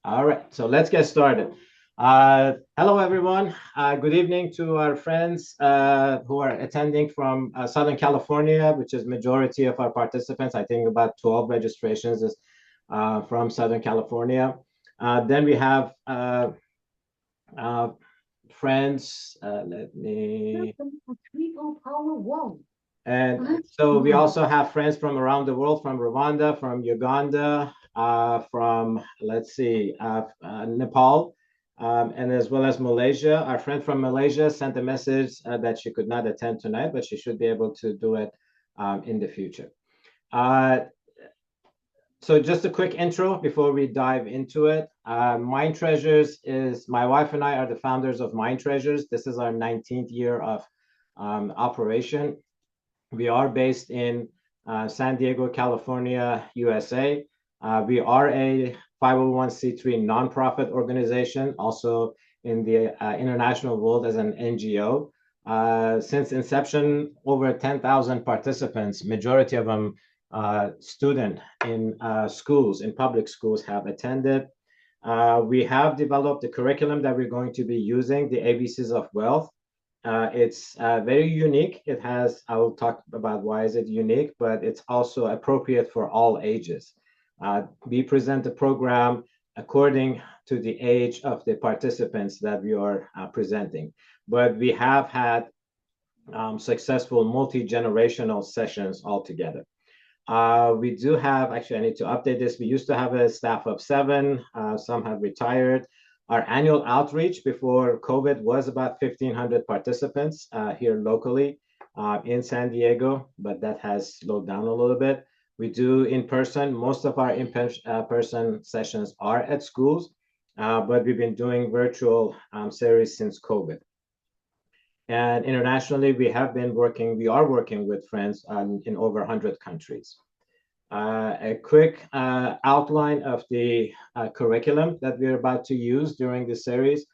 All right, so let's get started. Hello, everyone. Good evening to our friends who are attending from Southern California, which is majority of our participants. I think about 12 registrations is from Southern California. Then we have uh, friends. Let me. And so we also have friends from around the world, from Rwanda, from Uganda, from, let's see, Nepal, and as well as Malaysia. Our friend from Malaysia sent a message that she could not attend tonight, but she should be able to do it in the future. Uh, so just a quick intro before we dive into it. Mind Treasures is, my wife and I are the founders of Mind Treasures. This is our 19th year of operation. We are based in San Diego, California, USA. We are a 501c3 nonprofit organization, also in the international world as an NGO. Since inception, over 10,000 participants, majority of them student in schools, in public schools, have attended. We have developed a curriculum that we're going to be using, the ABCs of Wealth. It's very unique. It has, I will talk about why is it unique, but it's also appropriate for all ages. We present the program according to the age of the participants that we are presenting. But we have had successful multi-generational sessions altogether. We do have, actually, I need to update this. We used to have a staff of 7. Some have retired. Our annual outreach before COVID was about 1,500 participants here locally in San Diego, but that has slowed down a little bit. We do in person. Most of our in-person sessions are at schools, but we've been doing virtual series since COVID. And internationally, we are working with friends in over 100 countries. A quick outline of the curriculum that we're about to use during this series.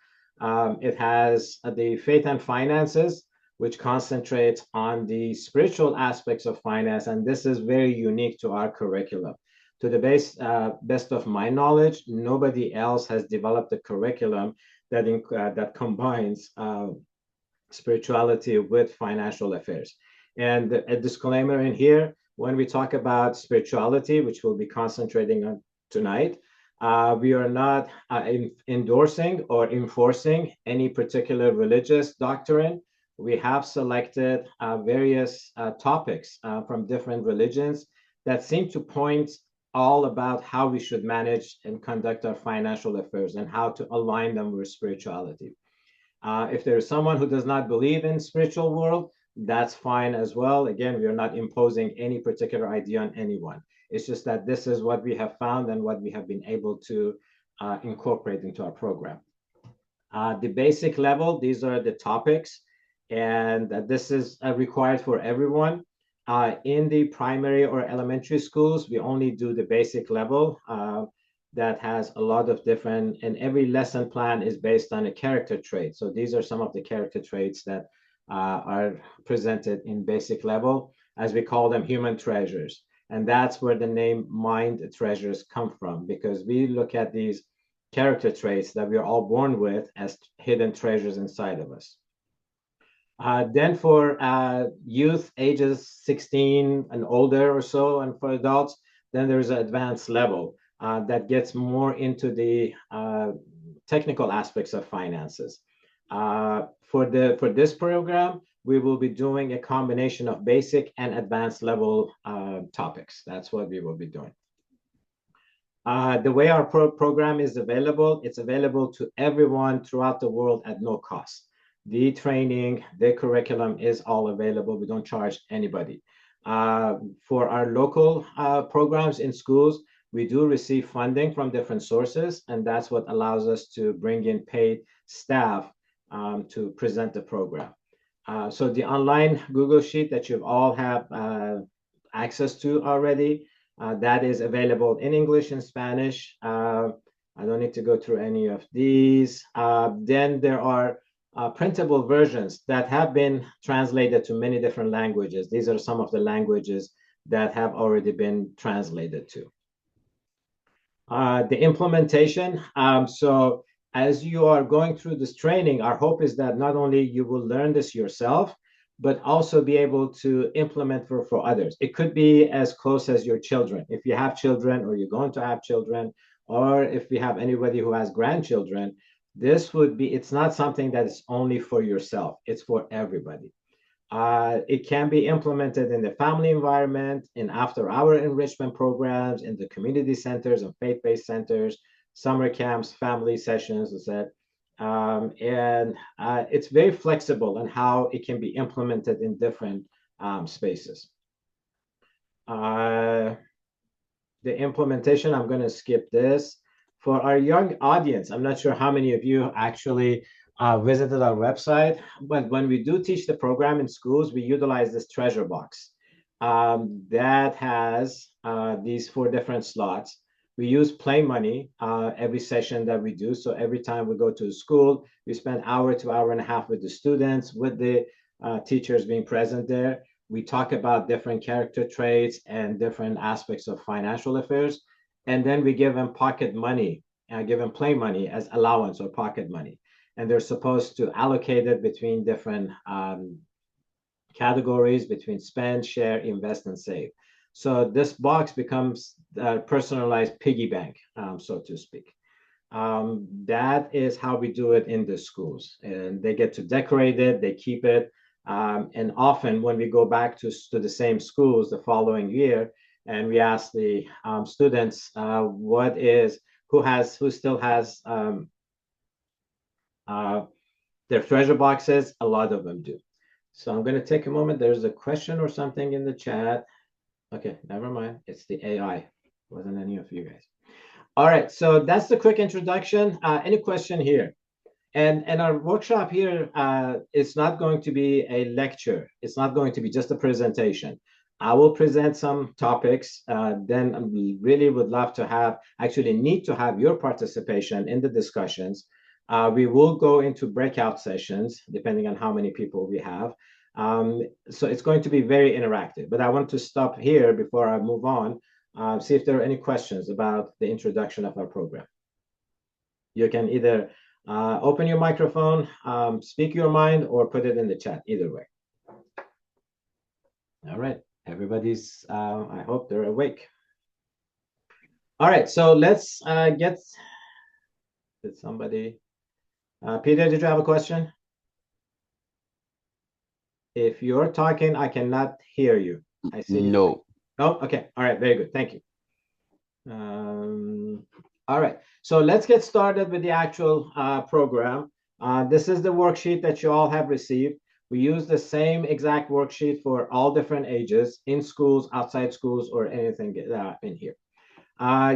It has the Faith and Finances, which concentrates on the spiritual aspects of finance, and this is very unique to our curriculum. To the best of my knowledge, nobody else has developed a curriculum that combines spirituality with financial affairs. And a disclaimer in here, when we talk about spirituality, which we'll be concentrating on tonight, we are not endorsing or enforcing any particular religious doctrine. We have selected various topics from different religions that seem to point all about how we should manage and conduct our financial affairs and how to align them with spirituality. If there is someone who does not believe in spiritual world, that's fine as well. Again, we are not imposing any particular idea on anyone. It's just that this is what we have found and what we have been able to incorporate into our program. The basic level, these are the topics, and this is required for everyone. In the primary or elementary schools, we only do the basic level. That has a lot of different, and every lesson plan is based on a character trait. So these are some of the character traits that are presented in basic level, as we call them human treasures. And that's where the name Mind Treasures come from, because we look at these character traits that we are all born with as hidden treasures inside of us. Then for youth ages 16 and older or so, and for adults, then there's an advanced level that gets more into the technical aspects of finances. For this program, we will be doing a combination of basic and advanced level topics. That's what we will be doing. The way our program is available, it's available to everyone throughout the world at no cost. The training, the curriculum is all available. We don't charge anybody. For our local programs in schools, we do receive funding from different sources, and that's what allows us to bring in paid staff to present the program. So the online Google Sheet that you all have access to already, that is available in English and Spanish. I don't need to go through any of these. Then there are printable versions that have been translated to many different languages. These are some of the languages that have already been translated to. The implementation. So as you are going through this training, our hope is that not only you will learn this yourself, but also be able to implement for others. It could be as close as your children. If you have children or you're going to have children, or if we have anybody who has grandchildren, this would be, it's not something that is only for yourself, it's for everybody. It can be implemented in the family environment, in after-hour enrichment programs, in the community centers and faith-based centers, summer camps, family sessions, etc. And it's very flexible in how it can be implemented in different spaces. The implementation, I'm going to skip this. For our young audience, I'm not sure how many of you actually visited our website, but when we do teach the program in schools, we utilize this treasure box that has these 4 different slots. We use play money every session that we do. So every time we go to a school, we spend hour to hour and a half with the students, with the teachers being present there. We talk about different character traits and different aspects of financial affairs. And then we give them pocket money, give them play money as allowance or pocket money. And they're supposed to allocate it between different categories, between spend, share, invest, and save. So this box becomes a personalized piggy bank, so to speak. That is how we do it in the schools. And they get to decorate it, they keep it. And often when we go back to the same schools the following year, and we ask the students, who still has their treasure boxes, a lot of them do. So I'm going to take a moment. There's a question or something in the chat. Okay, never mind. It's the AI. It wasn't any of you guys. All right, so that's the quick introduction. Any question here? And our workshop here is not going to be a lecture. It's not going to be just a presentation. I will present some topics. Then we really would love to have, actually need to have your participation in the discussions. We will go into breakout sessions, depending on how many people we have. So it's going to be very interactive. But I want to stop here before I move on, see if there are any questions about the introduction of our program. You can either open your microphone, speak your mind, or put it in the chat, either way. All right, everybody's, I hope they're awake. All right, so let's did somebody, Peter, did you have a question? If you're talking, I cannot hear you. I see. No. Oh, okay. All right, very good. Thank you. All right, so let's get started with the actual program. This is the worksheet that you all have received. We use the same exact worksheet for all different ages, in schools, outside schools, or anything in here.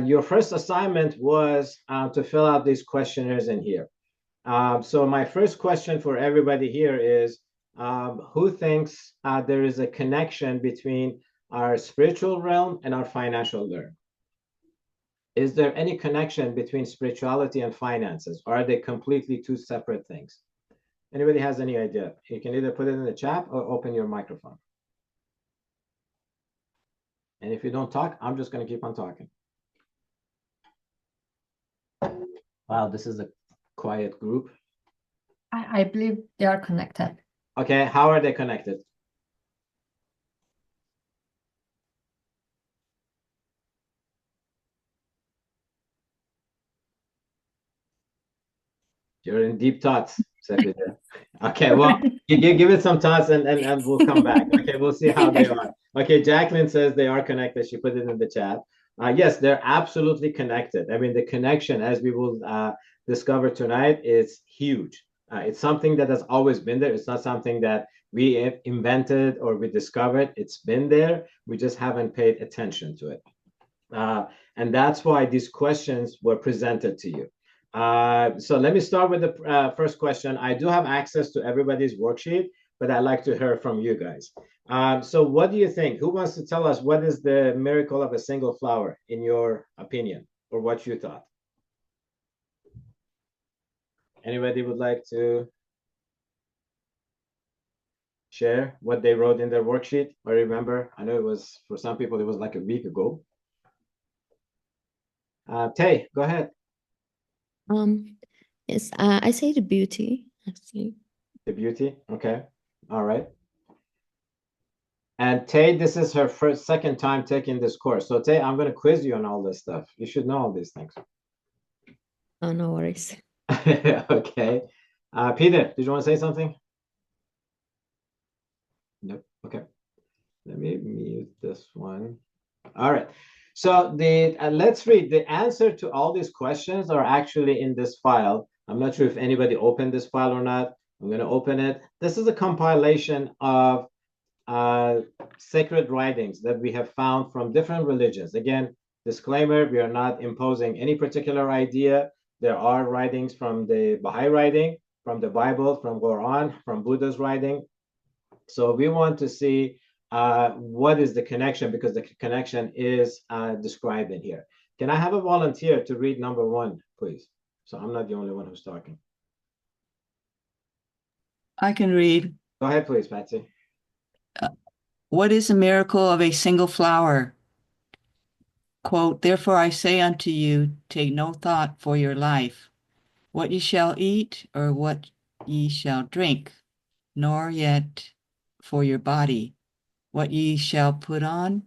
Your first assignment was to fill out these questionnaires in here. So my first question for everybody here is, who thinks there is a connection between our spiritual realm and our financial realm? Is there any connection between spirituality and finances? Or are they completely 2 separate things? Anybody has any idea? You can either put it in the chat or open your microphone. And if you don't talk, I'm just going to keep on talking. Wow, this is a quiet group. I believe they are connected. Okay, how are they connected? You're in deep thoughts, Secretary. Okay, well, you give it some thoughts and we'll come back. Okay, we'll see how they are. Okay, Jacqueline says they are connected. She put it in the chat. Yes, they're absolutely connected. I mean, the connection, as we will discover tonight, is huge. It's something that has always been there. It's not something that we invented or we discovered. It's been there. We just haven't paid attention to it. And that's why these questions were presented to you. So let me start with the first question. I do have access to everybody's worksheet, but I'd like to hear from you guys. So what do you think? Who wants to tell us what is the miracle of a single flower, in your opinion, or what you thought? Anybody would like to share what they wrote in their worksheet? I remember, I know it was, for some people, it was like a week ago. Tay, go ahead. Yes, I say the beauty, actually. The beauty. Okay. All right. And Tay, this is her second time taking this course. So Tay, I'm going to quiz you on all this stuff. You should know all these things. Oh, no worries. Okay. Peter, did you want to say something? Nope. Okay. Let me mute this one. All right. So let's read. The answer to all these questions are actually in this file. I'm not sure if anybody opened this file or not. I'm going to open it. This is a compilation of sacred writings that we have found from different religions. Again, disclaimer, we are not imposing any particular idea. There are writings from the Baha'i writing, from the Bible, from Quran, from Buddha's writing. So we want to see what is the connection, because the connection is described in here. Can I have a volunteer to read number 1, please? So I'm not the only one who's talking. I can read. Go ahead, please, Patsy. What is the miracle of a single flower? Quote, therefore I say unto you, take no thought for your life, what ye shall eat or what ye shall drink, nor yet for your body, what ye shall put on.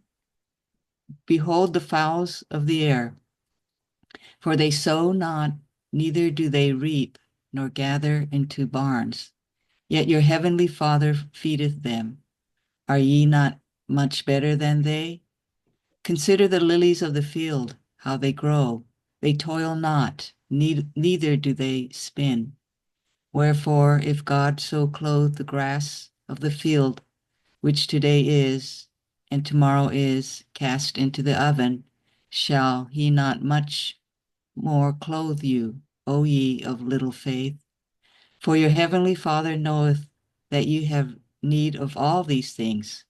Behold the fowls of the air, for they sow not, neither do they reap, nor gather into barns, yet your heavenly Father feedeth them. Are ye not much better than they? Consider the lilies of the field, how they grow. They toil not, neither do they spin. Wherefore, if God so clothe the grass of the field, which today is, and tomorrow is cast into the oven, shall he not much more clothe you, O ye of little faith? For your heavenly Father knoweth that you have need of all these things.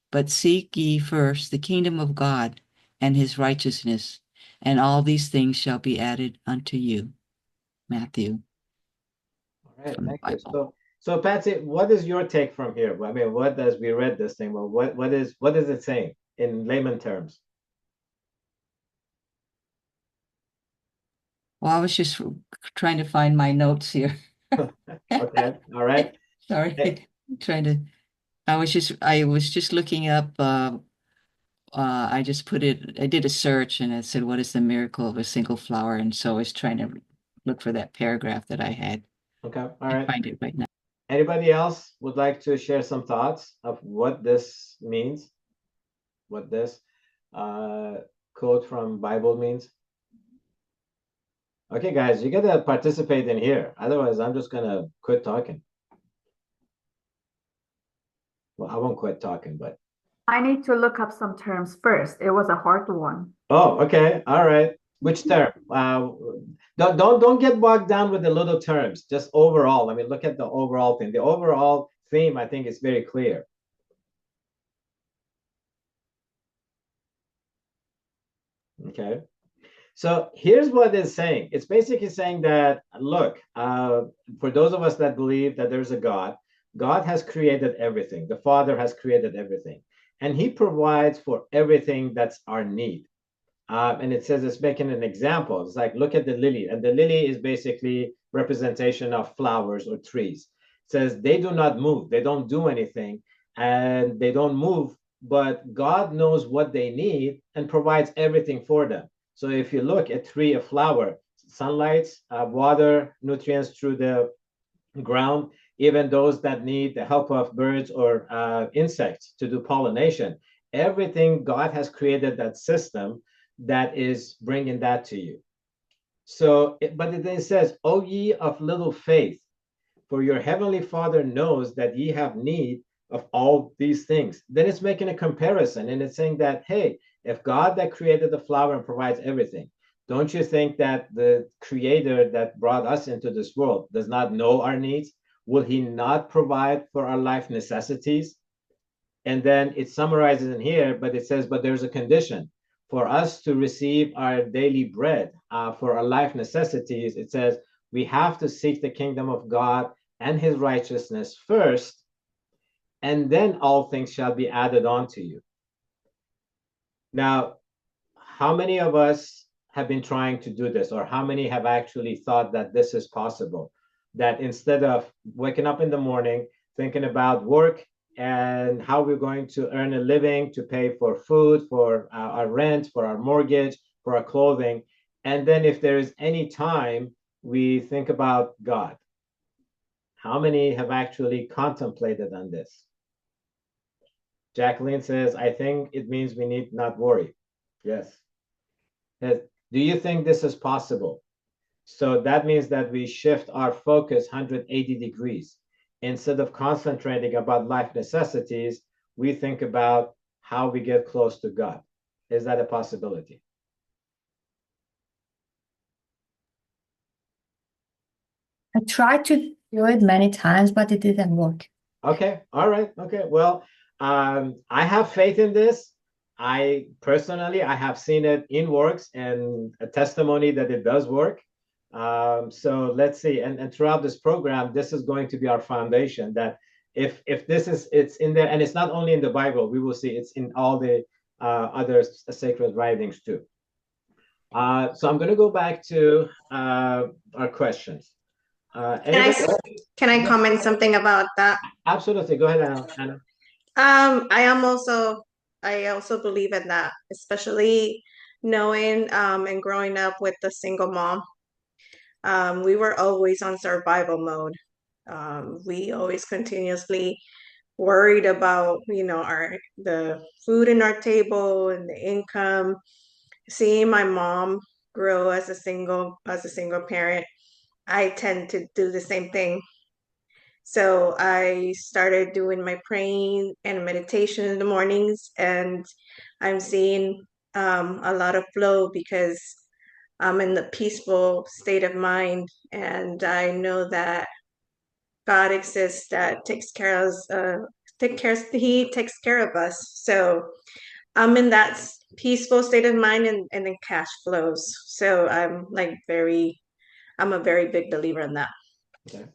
But seek ye first the kingdom of God and his righteousness, and all these things shall be added unto you. Matthew. All right, From the thank you. Bible. So Patsy, what is your take from here? I mean, what does we read this thing? Well, what is it saying in layman terms? Well, I was just trying to find my notes here. Okay, all right. Sorry, I was just looking up, I just I did a search and it said, what is the miracle of a single flower? And so I was trying to look for that paragraph that I had. Okay, all I right. find it right now. Anybody else would like to share some thoughts of what this means? What this quote from Bible means? Okay, guys, you gotta participate in here. Otherwise, I'm just gonna quit talking. Well, I won't quit talking, but I need to look up some terms first. It was a hard one. oh, okay, all right. Which term? Don't get bogged down with the little terms. Just overall. I mean, look at the overall thing. The overall theme, I think, is very clear. Okay. So here's what it's saying. It's basically saying that, look, for those of us that believe that there's a God, God has created everything. The Father has created everything. And he provides for everything that's our need. And it says it's making an example. It's like, look at the lily. And the lily is basically representation of flowers or trees. It says they do not move. They don't do anything. And they don't move. But God knows what they need and provides everything for them. So if you look at tree, a flower, sunlight, water, nutrients through the ground, even those that need the help of birds or insects to do pollination, everything God has created that system that is bringing that to you. So, but it says, "O ye of little faith, for your heavenly Father knows that ye have need of all these things." Then it's making a comparison and it's saying that, hey, if God that created the flower and provides everything, don't you think that the creator that brought us into this world does not know our needs? Will he not provide for our life necessities? And then it summarizes in here, but it says, but there's a condition for us to receive our daily bread, for our life necessities. It says we have to seek the kingdom of God and his righteousness first, and then all things shall be added on to you. Now, how many of us have been trying to do this, or how many have actually thought that this is possible? That instead of waking up in the morning, thinking about work and how we're going to earn a living to pay for food, for our rent, for our mortgage, for our clothing, and then if there is any time, we think about God. How many have actually contemplated on this? Jacqueline says, I think it means we need not worry. Yes. Do you think this is possible? So that means that we shift our focus 180 degrees. Instead of concentrating about life necessities, we think about how we get close to God. Is that a possibility? I tried to do it many times, but it didn't work. Okay, all right, okay. Well, I have faith in this. I personally, I have seen it in works and a testimony that it does work. So let's see. And throughout this program, this is going to be our foundation, that if this is, it's in there, and it's not only in the Bible, we will see it's in all the other sacred writings too. So I'm going to go back to our questions. Can I comment something about that? Absolutely. Go ahead, Anna. I also believe in that, especially knowing and growing up with a single mom. We were always on survival mode. We always continuously worried about, the food in our table and the income. Seeing my mom grow as a single parent, I tend to do the same thing. So I started doing my praying and meditation in the mornings, and I'm seeing a lot of flow because I'm in the peaceful state of mind, and I know that God exists, that He takes care of us. So I'm in that peaceful state of mind, and then cash flows. So I'm a very big believer in that. Okay.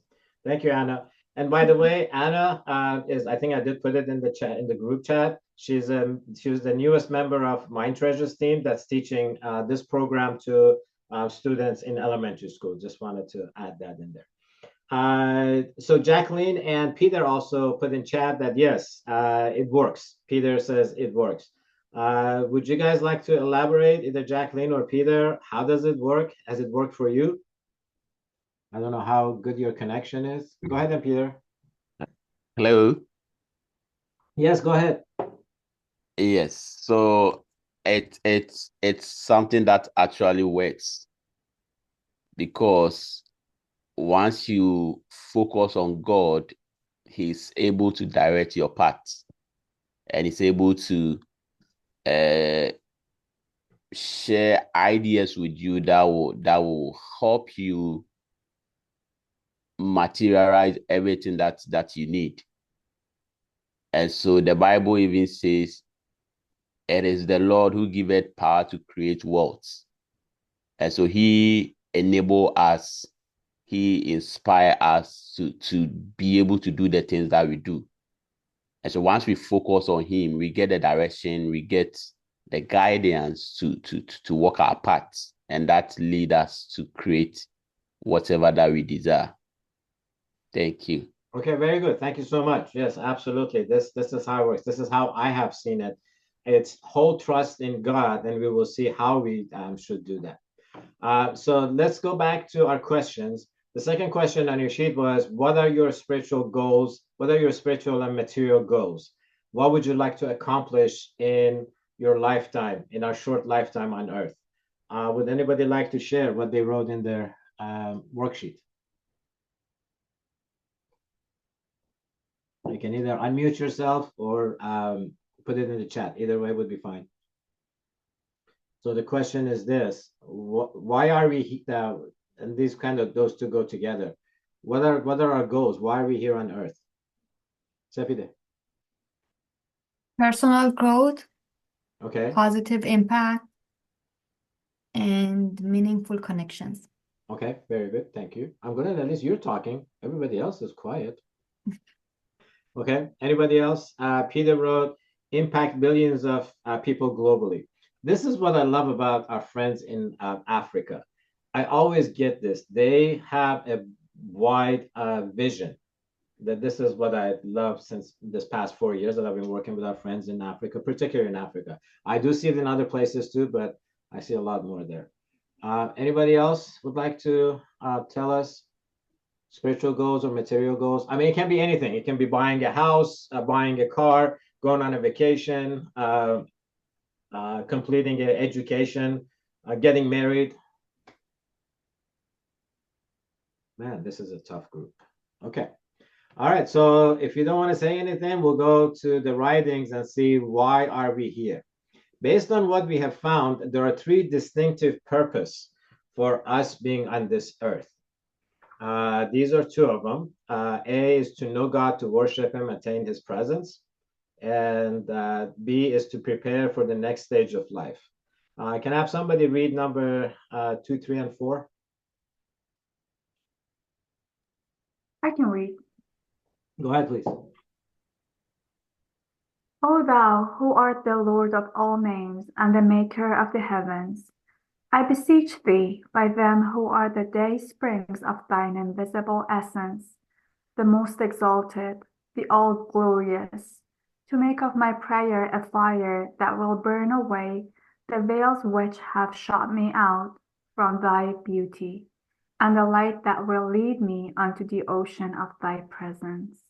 Thank you, Anna. And by the way, Anna I think I did put it in the chat, in the group chat. She was the newest member of Mind Treasures team that's teaching this program to students in elementary school. Just wanted to add that in there. So Jacqueline and Peter also put in chat that yes, it works. Peter says it works. Would you guys like to elaborate, either Jacqueline or Peter? How does it work? Has it worked for you? I don't know how good your connection is. Go ahead, then, Peter. Hello. Yes, go ahead. Yes. So it's something that actually works, because once you focus on God, He's able to direct your path, and He's able to share ideas with you that will help you materialize everything that you need. And so the Bible even says, it is the Lord who giveth power to create wealth. And so He enable us, He inspire us to be able to do the things that we do. And so once we focus on Him, we get the direction, we get the guidance to walk our paths, and that lead us to create whatever that we desire. Thank you. Okay, very good. Thank you so much. Yes, absolutely. This is how it works. This is how I have seen it. It's whole trust in God, and we will see how we should do that. So let's go back to our questions. The second question on your sheet was, what are your spiritual goals? What are your spiritual and material goals? What would you like to accomplish in your lifetime, in our short lifetime on earth? Would anybody like to share what they wrote in their worksheet? You can either unmute yourself or put it in the chat. Either way would be fine. So the question is this: why are we and these kind of, those two go together. What are our goals? Why are we here on earth? Sefide. Personal growth, Okay. positive impact, and meaningful connections. Okay, very good. Thank you. I'm gonna, at least you're talking. Everybody else is quiet. Okay, anybody else? Peter wrote, impact billions of people globally. this is what I love about our friends in Africa. I always get this. They have a wide vision. That this is what I love since this past 4 years that I've been working with our friends in Africa, particularly in Africa. I do see it in other places too, but I see a lot more there. Anybody else would like to tell us spiritual goals or material goals? I mean, it can be anything. It can be buying a house, buying a car, going on a vacation, completing an education, getting married. Man, this is a tough group. Okay. All right. So if you don't want to say anything, we'll go to the writings and see why are we here. Based on what we have found, there are three distinctive purposes for us being on this earth. These are two of them. A is to know God, to worship Him, attain His presence. And B is to prepare for the next stage of life. Can I have somebody read number 2, 3, and 4? I can read. Go ahead, please. O thou who art the Lord of all names and the maker of the heavens, I beseech thee by them who are the day springs of thine invisible essence, the most exalted, the all glorious, to make of my prayer a fire that will burn away the veils which have shut me out from thy beauty, and the light that will lead me unto the ocean of thy presence.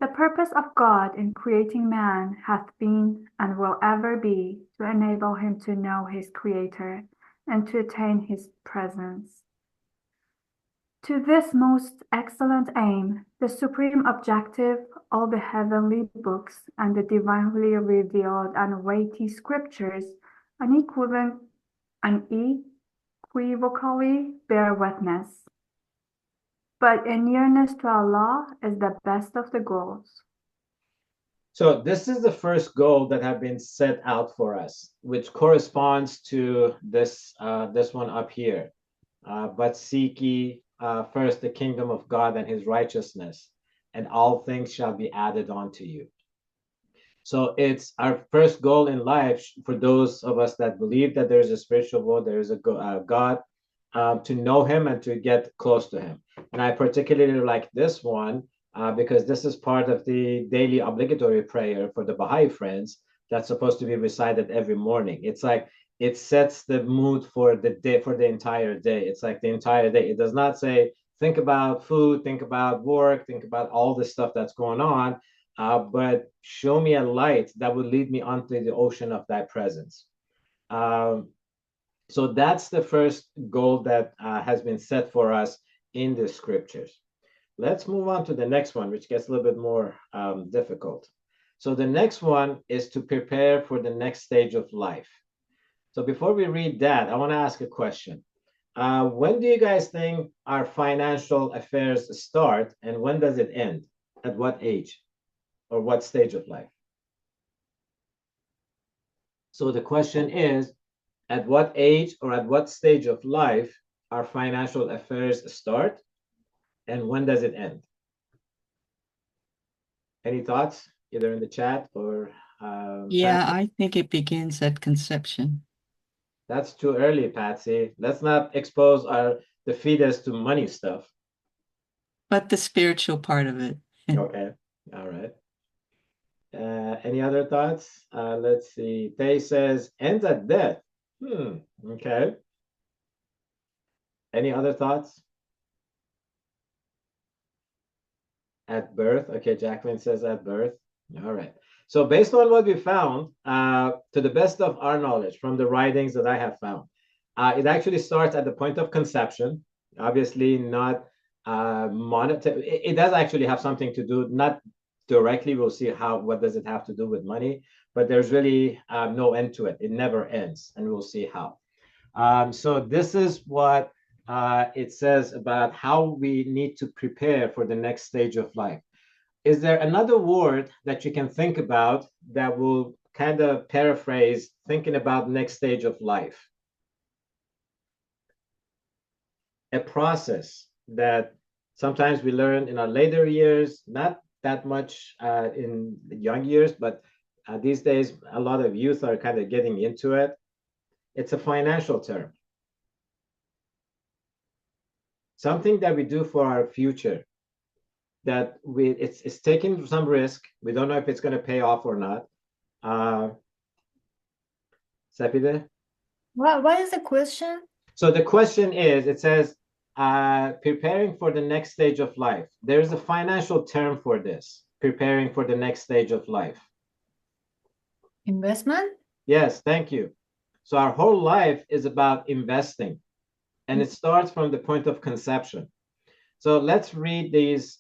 The purpose of God in creating man hath been and will ever be to enable him to know his Creator and to attain his presence. To this most excellent aim, the supreme objective, all the heavenly books and the divinely revealed and weighty scriptures unequivocally bear witness. But in nearness to Allah is the best of the goals. So this is the first goal that have been set out for us, which corresponds to this one up here. But seek ye first the kingdom of God and His righteousness, and all things shall be added unto you. So it's our first goal in life for those of us that believe that there is a spiritual world, there is a God, to know Him and to get close to Him. And I particularly like this one because this is part of the daily obligatory prayer for the Baha'i friends that's supposed to be recited every morning. It's like it sets the mood for the day, for the entire day. It's like the entire day. It does not say, think about food, think about work, think about all the stuff that's going on, but show me a light that would lead me onto the ocean of thy presence. So that's the first goal that has been set for us in the scriptures. Let's move on to the next one, which gets a little bit more difficult. So the next one is to prepare for the next stage of life. So before we read that, I want to ask a question. When do you guys think our financial affairs start, and when does it end? At what age or what stage of life? So the question is, at what age or at what stage of life our financial affairs start, and when does it end? Any thoughts, either in the chat or Yeah, Patsy? I think it begins at conception. That's too early, Patsy. Let's not expose the fetus to money stuff. But the spiritual part of it. Okay, all right. Any other thoughts? Let's see. Tay says ends at death. Okay. Any other thoughts? At birth. Okay, Jacqueline says at birth. All right. So based on what we found, to the best of our knowledge from the writings that I have found, it actually starts at the point of conception. Obviously not monetary. It does actually have something to do, not directly, we'll see what does it have to do with money, but there's really no end to it. It never ends, and we'll see how. So this is what it says about how we need to prepare for the next stage of life. Is there another word that you can think about that will kind of paraphrase thinking about next stage of life? A process that sometimes we learn in our later years, not that much in the young years, but These days, a lot of youth are kind of getting into it. It's a financial term. Something that we do for our future, that it's taking some risk. We don't know if it's going to pay off or not. Sapide? What is the question? So the question is, it says, preparing for the next stage of life. There's a financial term for this, preparing for the next stage of life. Investment? Yes, thank you. So our whole life is about investing, and it starts from the point of conception. So let's read these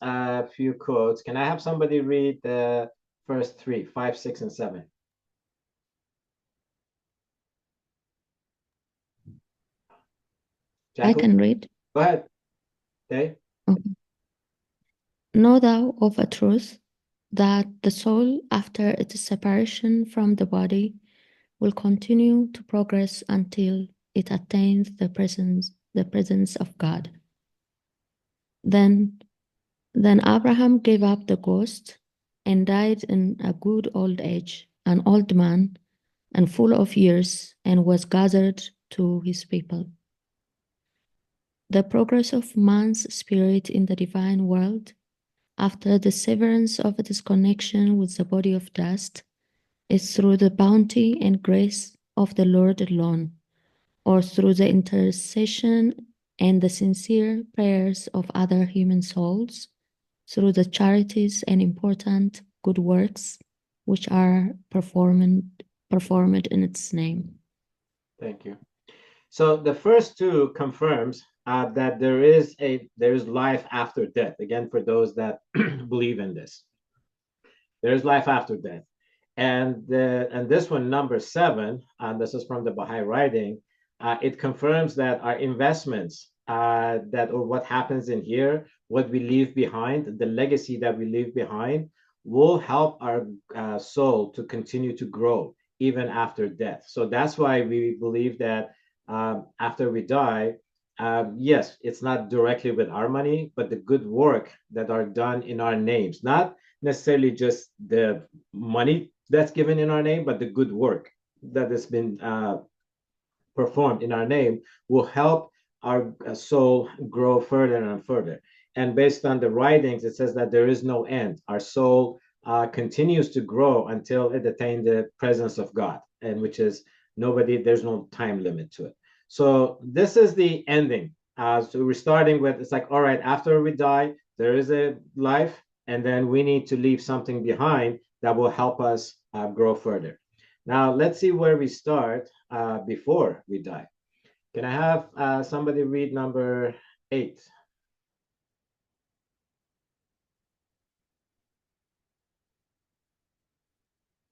few quotes. Can I have somebody read the first three, 5, 6, and 7? I can read. Go ahead. Okay. Okay. Know thou of a truth that the soul, after its separation from the body, will continue to progress until it attains the presence of God. Then Abraham gave up the ghost and died in a good old age, an old man and full of years, and was gathered to his people. The progress of man's spirit in the divine world, after the severance of its connection with the body of dust, is through the bounty and grace of the Lord alone, or through the intercession and the sincere prayers of other human souls, through the charities and important good works which are performed in its name. Thank you. So the first two confirms that there is life after death. Again, for those that believe in this, there is life after death. And this one, number 7, and this is from the Baha'i writing, it confirms that our investments, or what happens in here, what we leave behind, the legacy that we leave behind, will help our soul to continue to grow even after death. So that's why we believe that after we die, yes, it's not directly with our money, but the good work that are done in our names, not necessarily just the money that's given in our name, but the good work that has been performed in our name will help our soul grow further and further. And based on the writings, it says that there is no end. Our soul continues to grow until it attains the presence of God, and which is there's no time limit to it. So this is the ending. So we're starting with, it's like, all right, after we die, there is a life, and then we need to leave something behind that will help us grow further. Now, let's see where we start before we die. Can I have somebody read number 8?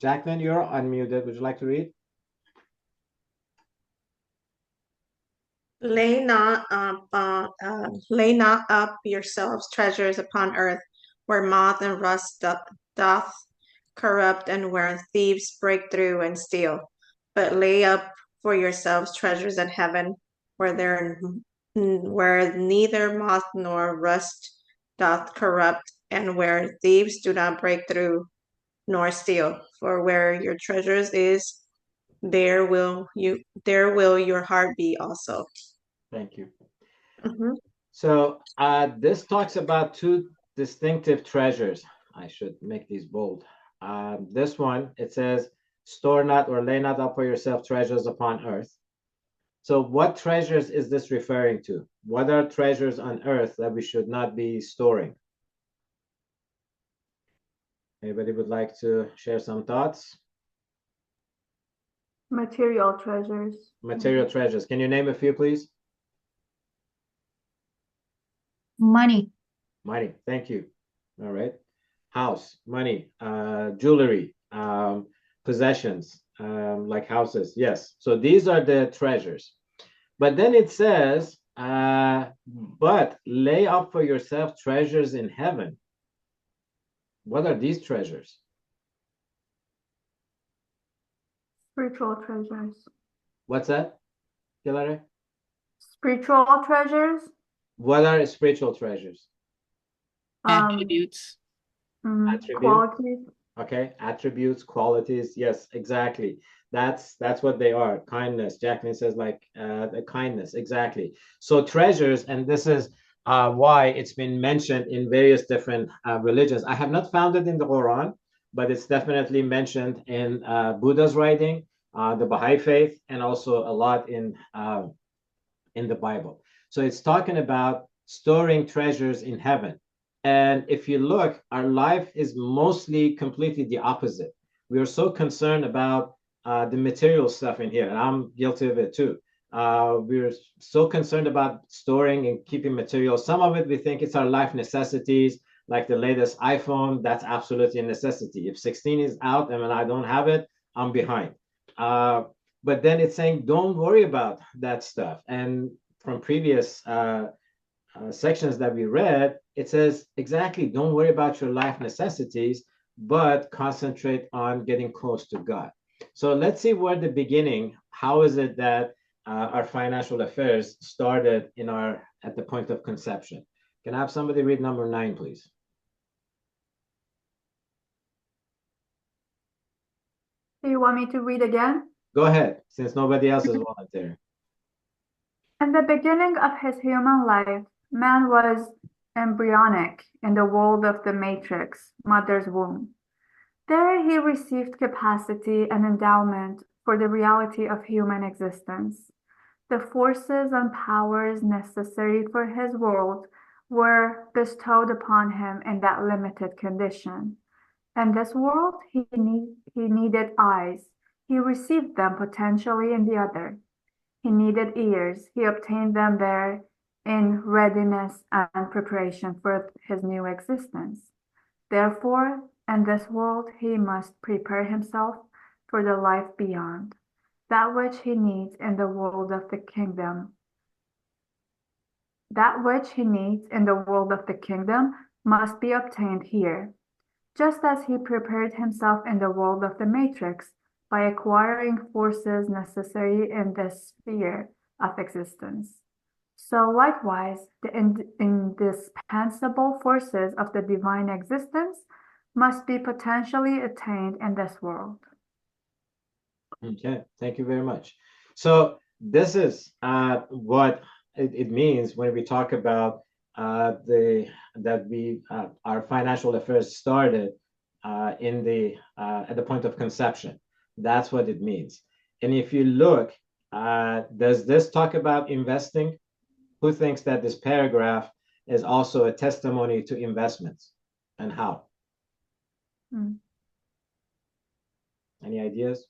Jacqueline, you're unmuted. Would you like to read? Lay not up yourselves treasures upon earth, where moth and rust doth corrupt, and where thieves break through and steal. But lay up for yourselves treasures in heaven, where neither moth nor rust doth corrupt, and where thieves do not break through nor steal. For where your treasures is, there will your heart be also. Thank you. Mm-hmm. So this talks about 2 distinctive treasures. I should make these bold. This one, it says, store not or lay not up for yourself treasures upon earth. So what treasures is this referring to? What are treasures on earth that we should not be storing? Anybody would like to share some thoughts? Material treasures. Material treasures. Can you name a few, please? Money. Money. Thank you. All right. House, money, jewelry, possessions, like houses. Yes. So these are the treasures. But then it says, but lay up for yourself treasures in heaven. What are these treasures? Spiritual treasures. What's that, Hilary? Spiritual treasures. What are spiritual treasures? Attributes. Attributes? Qualities. Okay, attributes, qualities. Yes, exactly. That's what they are. Kindness. Jacqueline says like the kindness. Exactly. So treasures, and this is why it's been mentioned in various different religions. I have not found it in the Quran, but it's definitely mentioned in Buddha's writing, the Baha'i faith, and also a lot in the Bible. So it's talking about storing treasures in heaven. And if you look, our life is mostly completely the opposite. We are so concerned about the material stuff in here, and I'm guilty of it too. We're so concerned about storing and keeping material. Some of it we think it's our life necessities, like the latest iPhone. That's absolutely a necessity. If 16 is out and when I don't have it, I'm behind. But then it's saying don't worry about that stuff. And from previous sections that we read, it says exactly don't worry about your life necessities, but concentrate on getting close to God. So let's see where the beginning, how is it that our financial affairs started at the point of conception. Can I have somebody read number 9, please? Do you want me to read again? Go ahead, since nobody else is volunteering. In the beginning of his human life, man was embryonic in the world of the matrix, mother's womb. There he received capacity and endowment for the reality of human existence. The forces and powers necessary for his world were bestowed upon him in that limited condition. In this world, he needed eyes. He received them potentially in the other. He needed ears. He obtained them there in readiness and preparation for his new existence. Therefore, in this world, he must prepare himself for the life beyond, that which he needs in the world of the kingdom. That which he needs in the world of the kingdom must be obtained here, just as he prepared himself in the world of the matrix by acquiring forces necessary in this sphere of existence. So likewise, the indispensable forces of the divine existence must be potentially attained in this world. Okay, thank you very much. So this is what it means when we talk about our financial affairs started at the point of conception. That's what it means. And if you look, does this talk about investing? Who thinks that this paragraph is also a testimony to investments, and how? Any ideas?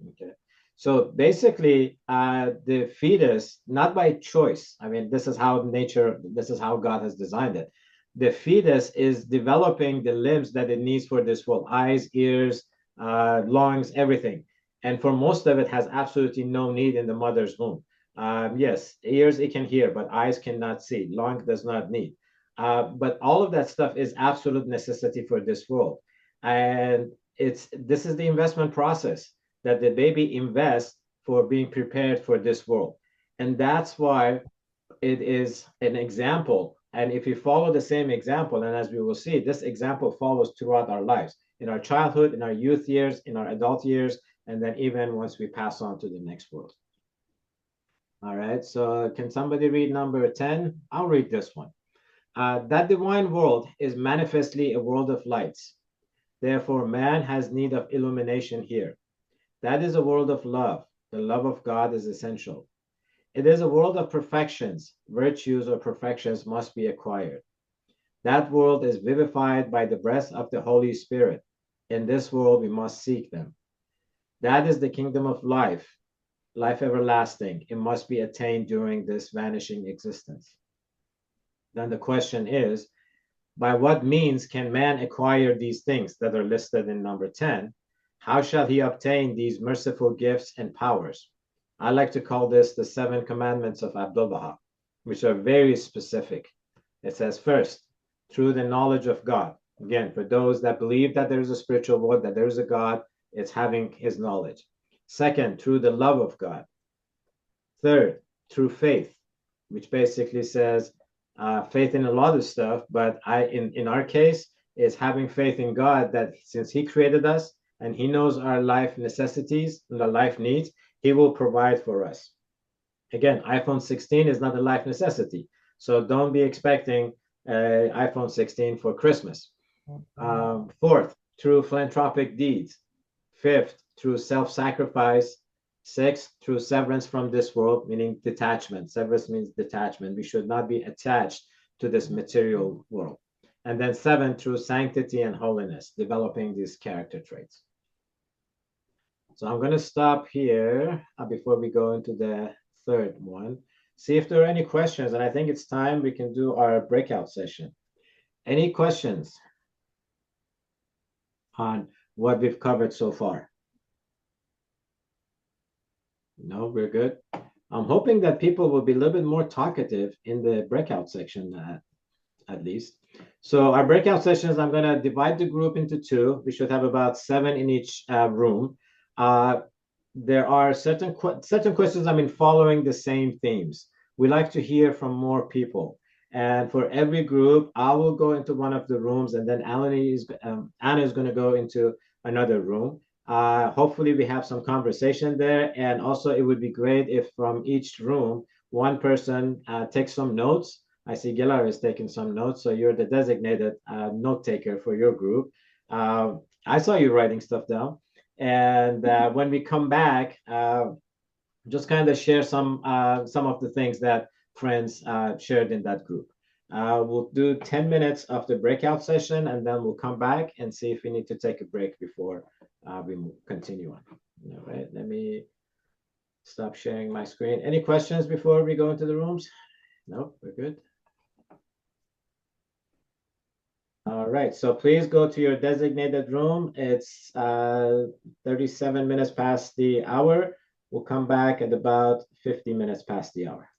Okay. So basically, the fetus, not by choice, I mean, this is how God has designed it. The fetus is developing the limbs that it needs for this world, eyes, ears, lungs, everything. And for most of it has absolutely no need in the mother's womb. Yes, ears it can hear, but eyes cannot see. Lung does not need. But all of that stuff is absolute necessity for this world. And this is the investment process that the baby invests for being prepared for this world. And that's why it is an example. And if you follow the same example, and as we will see, this example follows throughout our lives, in our childhood, in our youth years, in our adult years, and then even once we pass on to the next world. All right, so can somebody read number 10? I'll read this one. That divine world is manifestly a world of lights. Therefore, man has need of illumination here. That is a world of love. The love of God is essential. It is a world of perfections. Virtues or perfections must be acquired. That world is vivified by the breath of the Holy Spirit. In this world, we must seek them. That is the kingdom of life, life everlasting. It must be attained during this vanishing existence. Then the question is, by what means can man acquire these things that are listed in number 10? How shall he obtain these merciful gifts and powers? I like to call this the 7 commandments of Abdu'l-Baha, which are very specific. It says, first, through the knowledge of God. Again, for those that believe that there is a spiritual world, that there is a God, it's having his knowledge. Second, through the love of God. Third, through faith, which basically says faith in a lot of stuff, but in our case, is having faith in God that since He created us and He knows our life necessities and our life needs, He will provide for us. Again, iPhone 16 is not a life necessity, so don't be expecting iPhone 16 for Christmas. Fourth, through philanthropic deeds. Fifth, through self-sacrifice. Sixth, through severance from this world, meaning detachment. Severance means detachment. We should not be attached to this material world. And then seven, through sanctity and holiness, developing these character traits. So I'm going to stop here before we go into the third one. See if there are any questions, and I think it's time we can do our breakout session. Any questions on what we've covered so far? No, we're good. I'm hoping that people will be a little bit more talkative in the breakout section, at least. So our breakout sessions, I'm going to divide the group into two. We should have about 7 in each room. There are certain questions, following the same themes. We like to hear from more people. And for every group, I will go into one of the rooms, and then Anna is going to go into another room. Hopefully we have some conversation there. And also it would be great if from each room, one person takes some notes. I see Gilar is taking some notes. So you're the designated note taker for your group. I saw you writing stuff down. And when we come back, just kind of share some of the things that friends shared in that group. We'll do 10 minutes of the breakout session, and then we'll come back and see if we need to take a break before we continue on. All right, let me stop sharing my screen. Any questions before we go into the rooms? No, we're good. All right, so please go to your designated room. It's 37 minutes past the hour. We'll come back at about 50 minutes past the hour.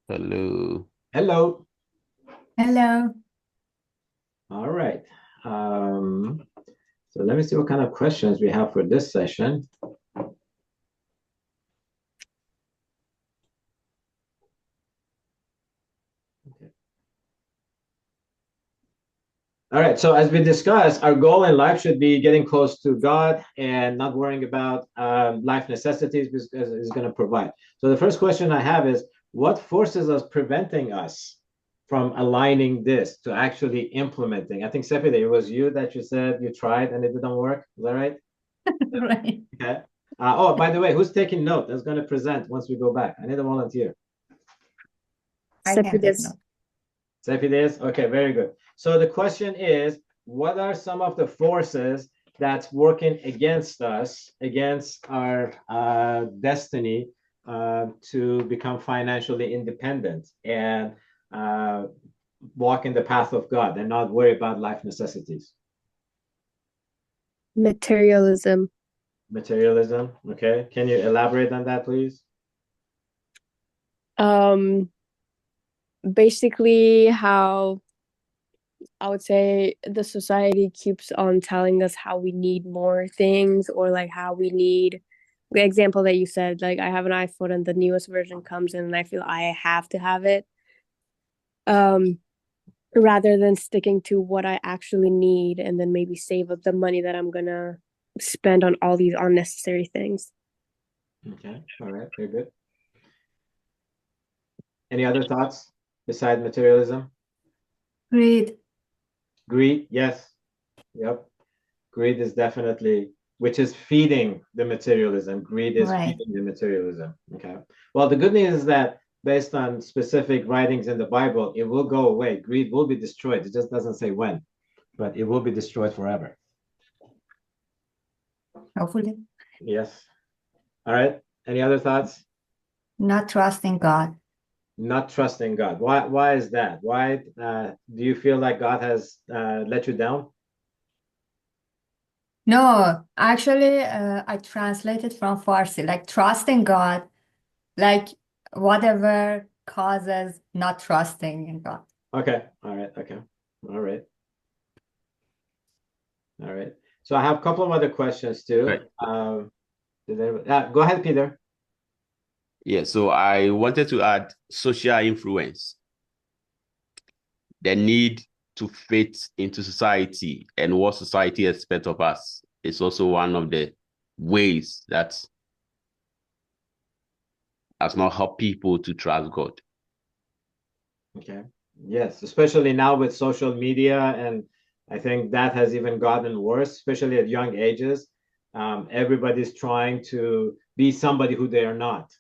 Hello. Hello. Hello. All right. So let me see what kind of questions we have for this session. Okay. All right. So as we discussed, our goal in life should be getting close to God and not worrying about life necessities, because it's going to provide. So the first question I have is, what forces us preventing us from aligning this to actually implementing? I think, Sefide, it was you that you said you tried and it didn't work. Is that right? Right. Okay. Oh, by the way, who's taking note? That's going to present once we go back. I need a volunteer. I can take Sefides. note. Sefide, okay, very good. So the question is, what are some of the forces that's working against us, against our destiny to become financially independent and walk in the path of God and not worry about life necessities? Materialism. Materialism, okay. Can you elaborate on that, please? Basically how I would say the society keeps on telling us how we need more things, or like how we need the example that you said, like I have an iPhone and the newest version comes in and I feel I have to have it. Rather than sticking to what I actually need and then maybe save up the money that I'm gonna spend on all these unnecessary things. Okay, all right, very good. Any other thoughts besides materialism? Greed. Greed, yes. Yep. Greed is definitely, which is feeding the materialism. Greed is Right. feeding the materialism. Okay. Well, the good news is that based on specific writings in the Bible, it will go away. Greed will be destroyed. It just doesn't say when, but it will be destroyed forever. Hopefully. Yes. All right. Any other thoughts? Not trusting God. Not trusting God. Why is that? Why do you feel like God has let you down? No, actually, I translated from Farsi, like trusting God, like whatever causes not trusting in God. Okay. All right. Okay. All right. All right. So I have a couple of other questions too. Right. Go ahead, Peter. Yeah, so I wanted to add social influence, the need to fit into society and what society expects of us is also one of the ways that has not helped people to trust God. Okay. Yes, especially now with social media, and I think that has even gotten worse, especially at young ages. Everybody's trying to be somebody who they are not.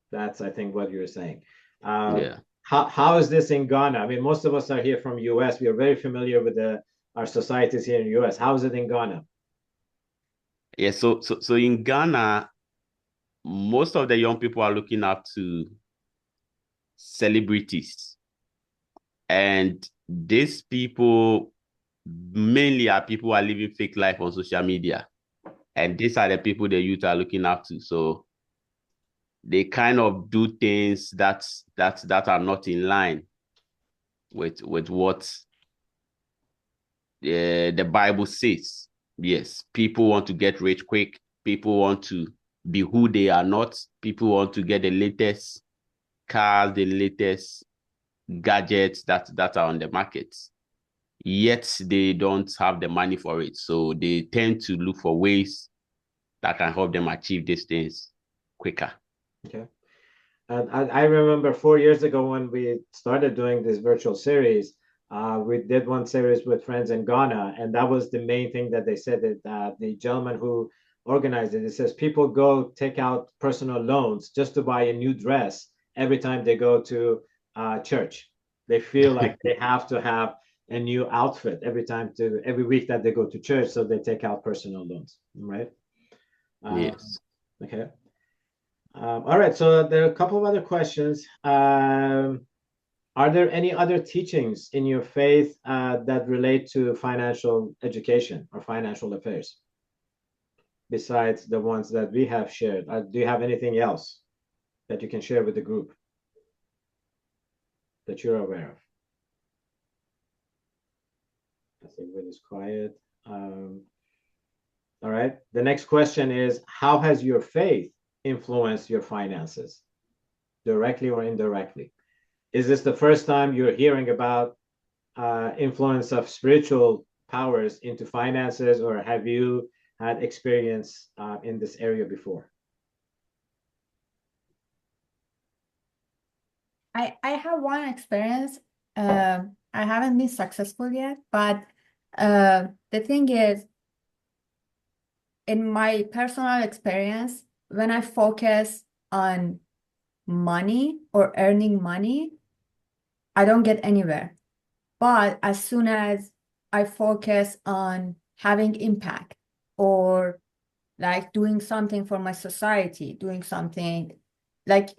That's, I think, what you're saying. Yeah. How is this in Ghana? I mean, most of us are here from US. We are very familiar with our societies here in US. How is it in Ghana? Yeah, so in Ghana, most of the young people are looking up to celebrities. And these people mainly are people who are living fake life on social media. And these are the people the youth are looking up to. So they kind of do things that are not in line with what the Bible says. Yes, people want to get rich quick. People want to be who they are not. People want to get the latest cars, the latest gadgets that are on the market. Yet they don't have the money for it. So they tend to look for ways that can help them achieve these things quicker. Okay. And I remember 4 years ago when we started doing this virtual series, we did one series with friends in Ghana, and that was the main thing that they said that the gentleman who organized it, it says people go take out personal loans just to buy a new dress every time they go to church. They feel like they have to have a new outfit every week that they go to church, so they take out personal loans, right? Yes. Okay. All right, so there are a couple of other questions. Are there any other teachings in your faith that relate to financial education or financial affairs besides the ones that we have shared? Do you have anything else that you can share with the group that you're aware of? I think everybody's quiet. All right, the next question is, how has your faith influenced your finances, directly or indirectly? Is this the first time you're hearing about influence of spiritual powers into finances, or have you had experience in this area before? I have one experience. I haven't been successful yet, but the thing is, in my personal experience, when I focus on money or earning money, I don't get anywhere. But as soon as I focus on having impact or like doing something for my society, doing something like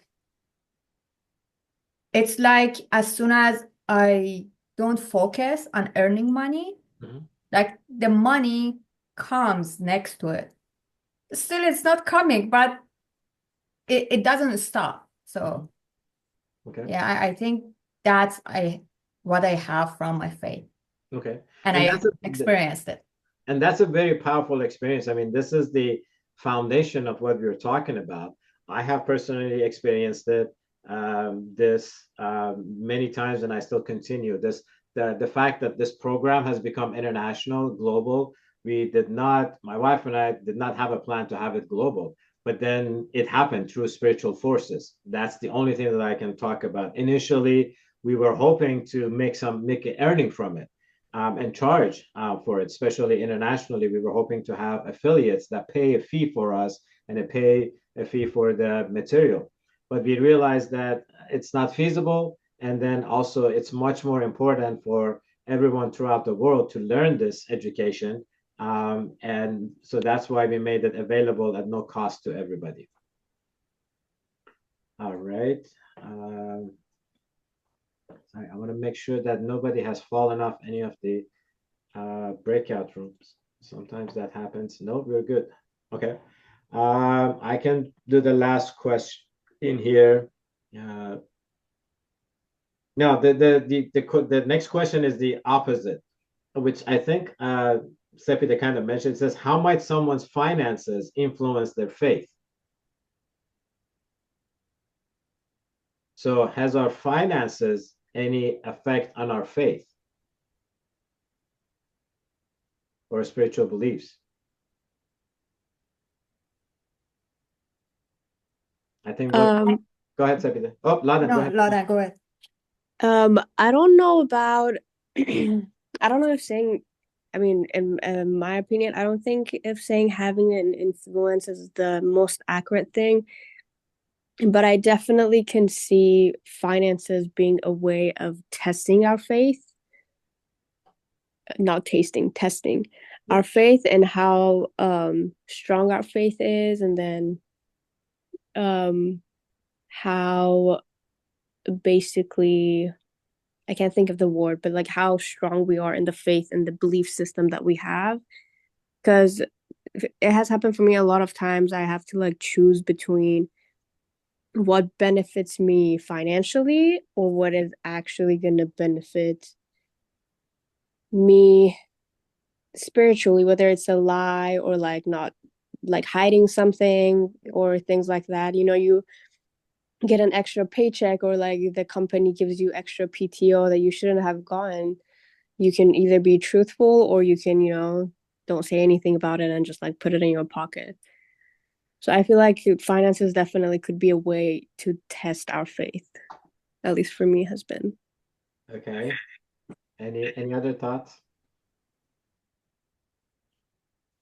it's like as soon as I don't focus on earning money, like the money comes next to it. Still, it's not coming, but it doesn't stop. So Okay. yeah, I think that's what I have from my faith. Okay. And I experienced it. And that's a very powerful experience. I mean, this is the foundation of what we're talking about. I have personally experienced it many times, and I still continue this. The fact that this program has become international, global. My wife and I did not have a plan to have it global, but then it happened through spiritual forces. That's the only thing that I can talk about. Initially, we were hoping to make an earning from it. And charge for it, especially internationally. We were hoping to have affiliates that pay a fee for us and pay a fee for the material. But we realized that it's not feasible. And then also, it's much more important for everyone throughout the world to learn this education. And so that's why we made it available at no cost to everybody. All right. I want to make sure that nobody has fallen off any of the breakout rooms. Sometimes that happens. No, we're good. Okay. I can do the last question in here. No, the next question is the opposite, which I think Seppi kind of mentioned. It says, how might someone's finances influence their faith? So has our finances any effect on our faith or spiritual beliefs? I think go ahead, Seppi. Oh, Laden, go No, ahead. Lada, go ahead. I don't know about I don't know if saying I mean in my opinion, I don't think if saying having an influence is the most accurate thing, but I definitely can see finances being a way of testing our faith, not testing our faith and how strong our faith is, and then how basically I can't think of the word, but like how strong we are in the faith and the belief system that we have. Because it has happened for me a lot of times. I have to like choose between what benefits me financially or what is actually going to benefit me spiritually, whether it's a lie or like not like hiding something or things like that. You know, you get an extra paycheck or like the company gives you extra PTO that you shouldn't have gotten. You can either be truthful or you can, you know, don't say anything about it and just like put it in your pocket. So I feel like finances definitely could be a way to test our faith. At least for me has been. Okay. Any other thoughts?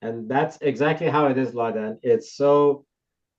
And that's exactly how it is, Laden. It's so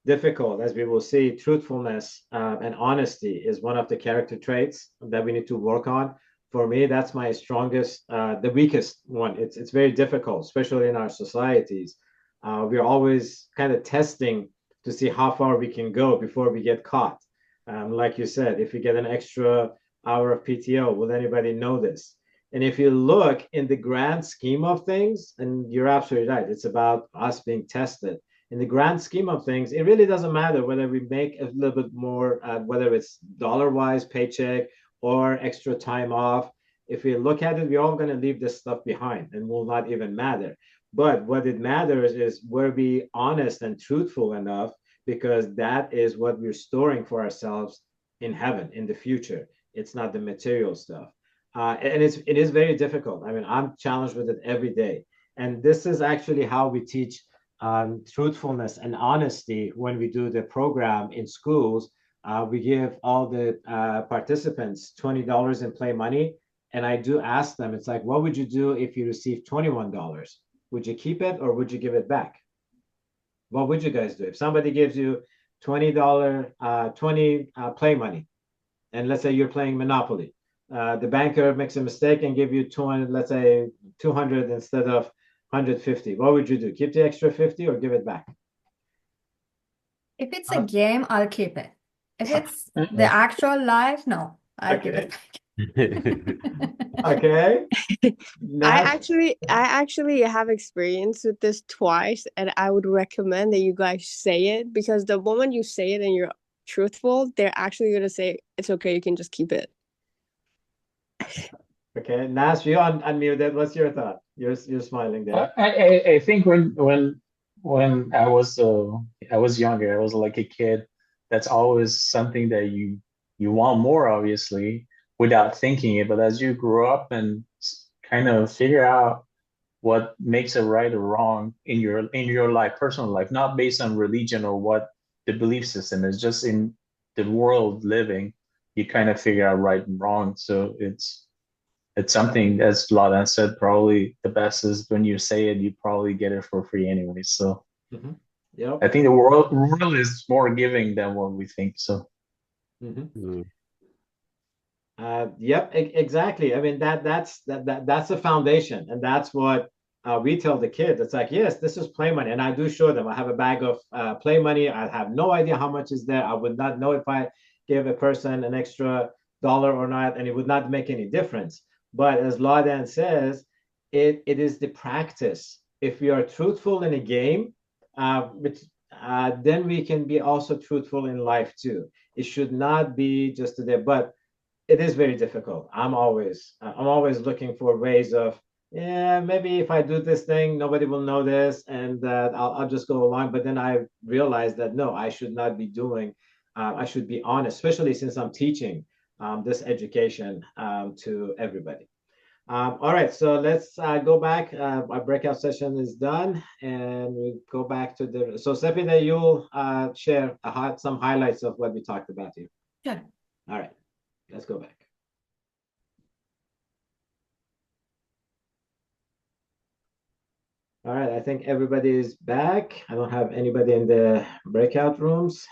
difficult, as we will see. Truthfulness and honesty is one of the character traits that we need to work on. For me, that's my strongest, the weakest one. It's very difficult, especially in our societies. We're always kind of testing to see how far we can go before we get caught. Like you said, if you get an extra hour of PTO, will anybody know this? And if you look in the grand scheme of things, and you're absolutely right, it's about us being tested. In the grand scheme of things, it really doesn't matter whether we make a little bit more, whether it's dollar-wise paycheck or extra time off. If we look at it, we're all going to leave this stuff behind and will not even matter. But what it matters is were we honest and truthful enough, because that is what we're storing for ourselves in heaven, in the future. It's not the material stuff. And it is very difficult. I mean, I'm challenged with it every day. And this is actually how we teach truthfulness and honesty when we do the program in schools. We give all the participants $20 in play money. And I do ask them, it's like, what would you do if you received $21? Would you keep it or would you give it back? What would you guys do? If somebody gives you $20, 20 play money, and let's say you're playing Monopoly, the banker makes a mistake and give you 200, let's say 200 instead of 150. What would you do? Keep the extra 50 or give it back? If it's a game, I'll keep it. If it's the actual life, no, I'll give it back. Okay. I actually have experience with this twice, and I would recommend that you guys say it, because the moment you say it and you're truthful, they're actually gonna say it's okay, you can just keep it. Okay, Nas, you unmuted. What's your thought? You're smiling there. I think when I was younger, I was like a kid. That's always something that you want more, obviously, without thinking it. But as you grow up and kind of figure out what makes it right or wrong in your life, personal life, not based on religion or what the belief system is, just in the world living, you kind of figure out right and wrong. So it's something, as Laden said, probably the best is when you say it, you probably get it for free anyway. So Yep. I think the world is more giving than what we think. So yep, exactly. I mean that's the foundation, and that's what we tell the kids. It's like, yes, this is play money, and I do show them. I have a bag of play money. I have no idea how much is there. I would not know if I give a person an extra dollar or not, and it would not make any difference. But as Laden says, it is the practice. If we are truthful in a game, then we can be also truthful in life too. It should not be just there. But it is very difficult. I'm always looking for ways of, yeah, maybe if I do this thing, nobody will know this, and I'll just go along. But then I realized that no, I should not be doing. I should be honest, especially since I'm teaching this education to everybody. All right, so let's go back. Our breakout session is done, and we go back to the. So, Sepide, you'll share some highlights of what we talked about here. Sure. All right, let's go back. All right, I think everybody is back. I don't have anybody in the breakout rooms.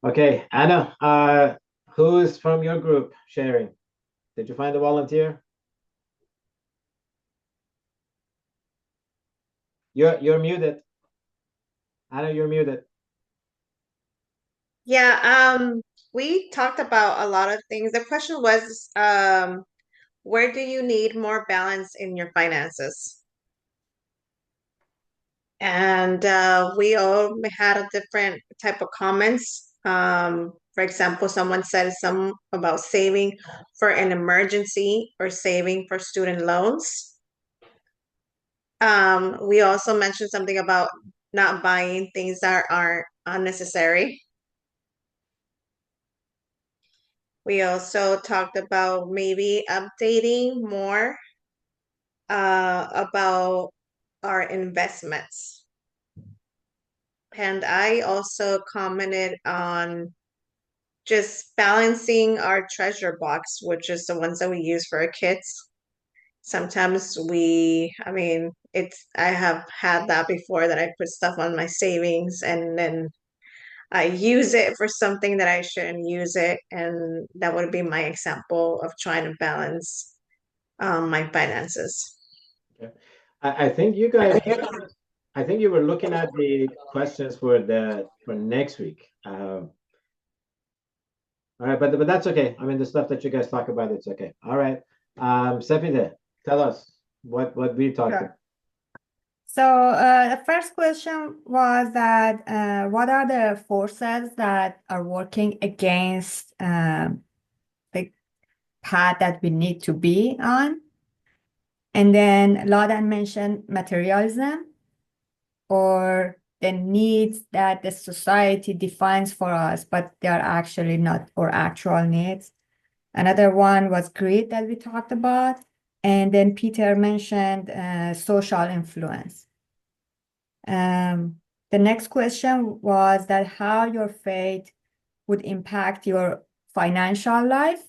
Okay, Anna, who is from your group sharing? Did you find a volunteer? You're muted. Anna, you're muted. Yeah, we talked about a lot of things. The question was, where do you need more balance in your finances? And we all had a different type of comments. For example, someone said some about saving for an emergency or saving for student loans. We also mentioned something about not buying things that aren't unnecessary. We also talked about maybe updating more about our investments. And I also commented on just balancing our treasure box, which is the ones that we use for our kids. Sometimes I have had that before, that I put stuff on my savings and then I use it for something that I shouldn't use it. And that would be my example of trying to balance my finances. Okay. I think you guys, I think you were looking at the questions for next week. All right, but that's okay. I mean, the stuff that you guys talk about, it's okay. All right, Sepide, tell us what we talked about. So the first question was that what are the forces that are working against the path that we need to be on? And then Laudan mentioned materialism, or the needs that the society defines for us, but they are actually not our actual needs. Another one was greed that we talked about. And then Peter mentioned social influence. The next question was that how your faith would impact your financial life.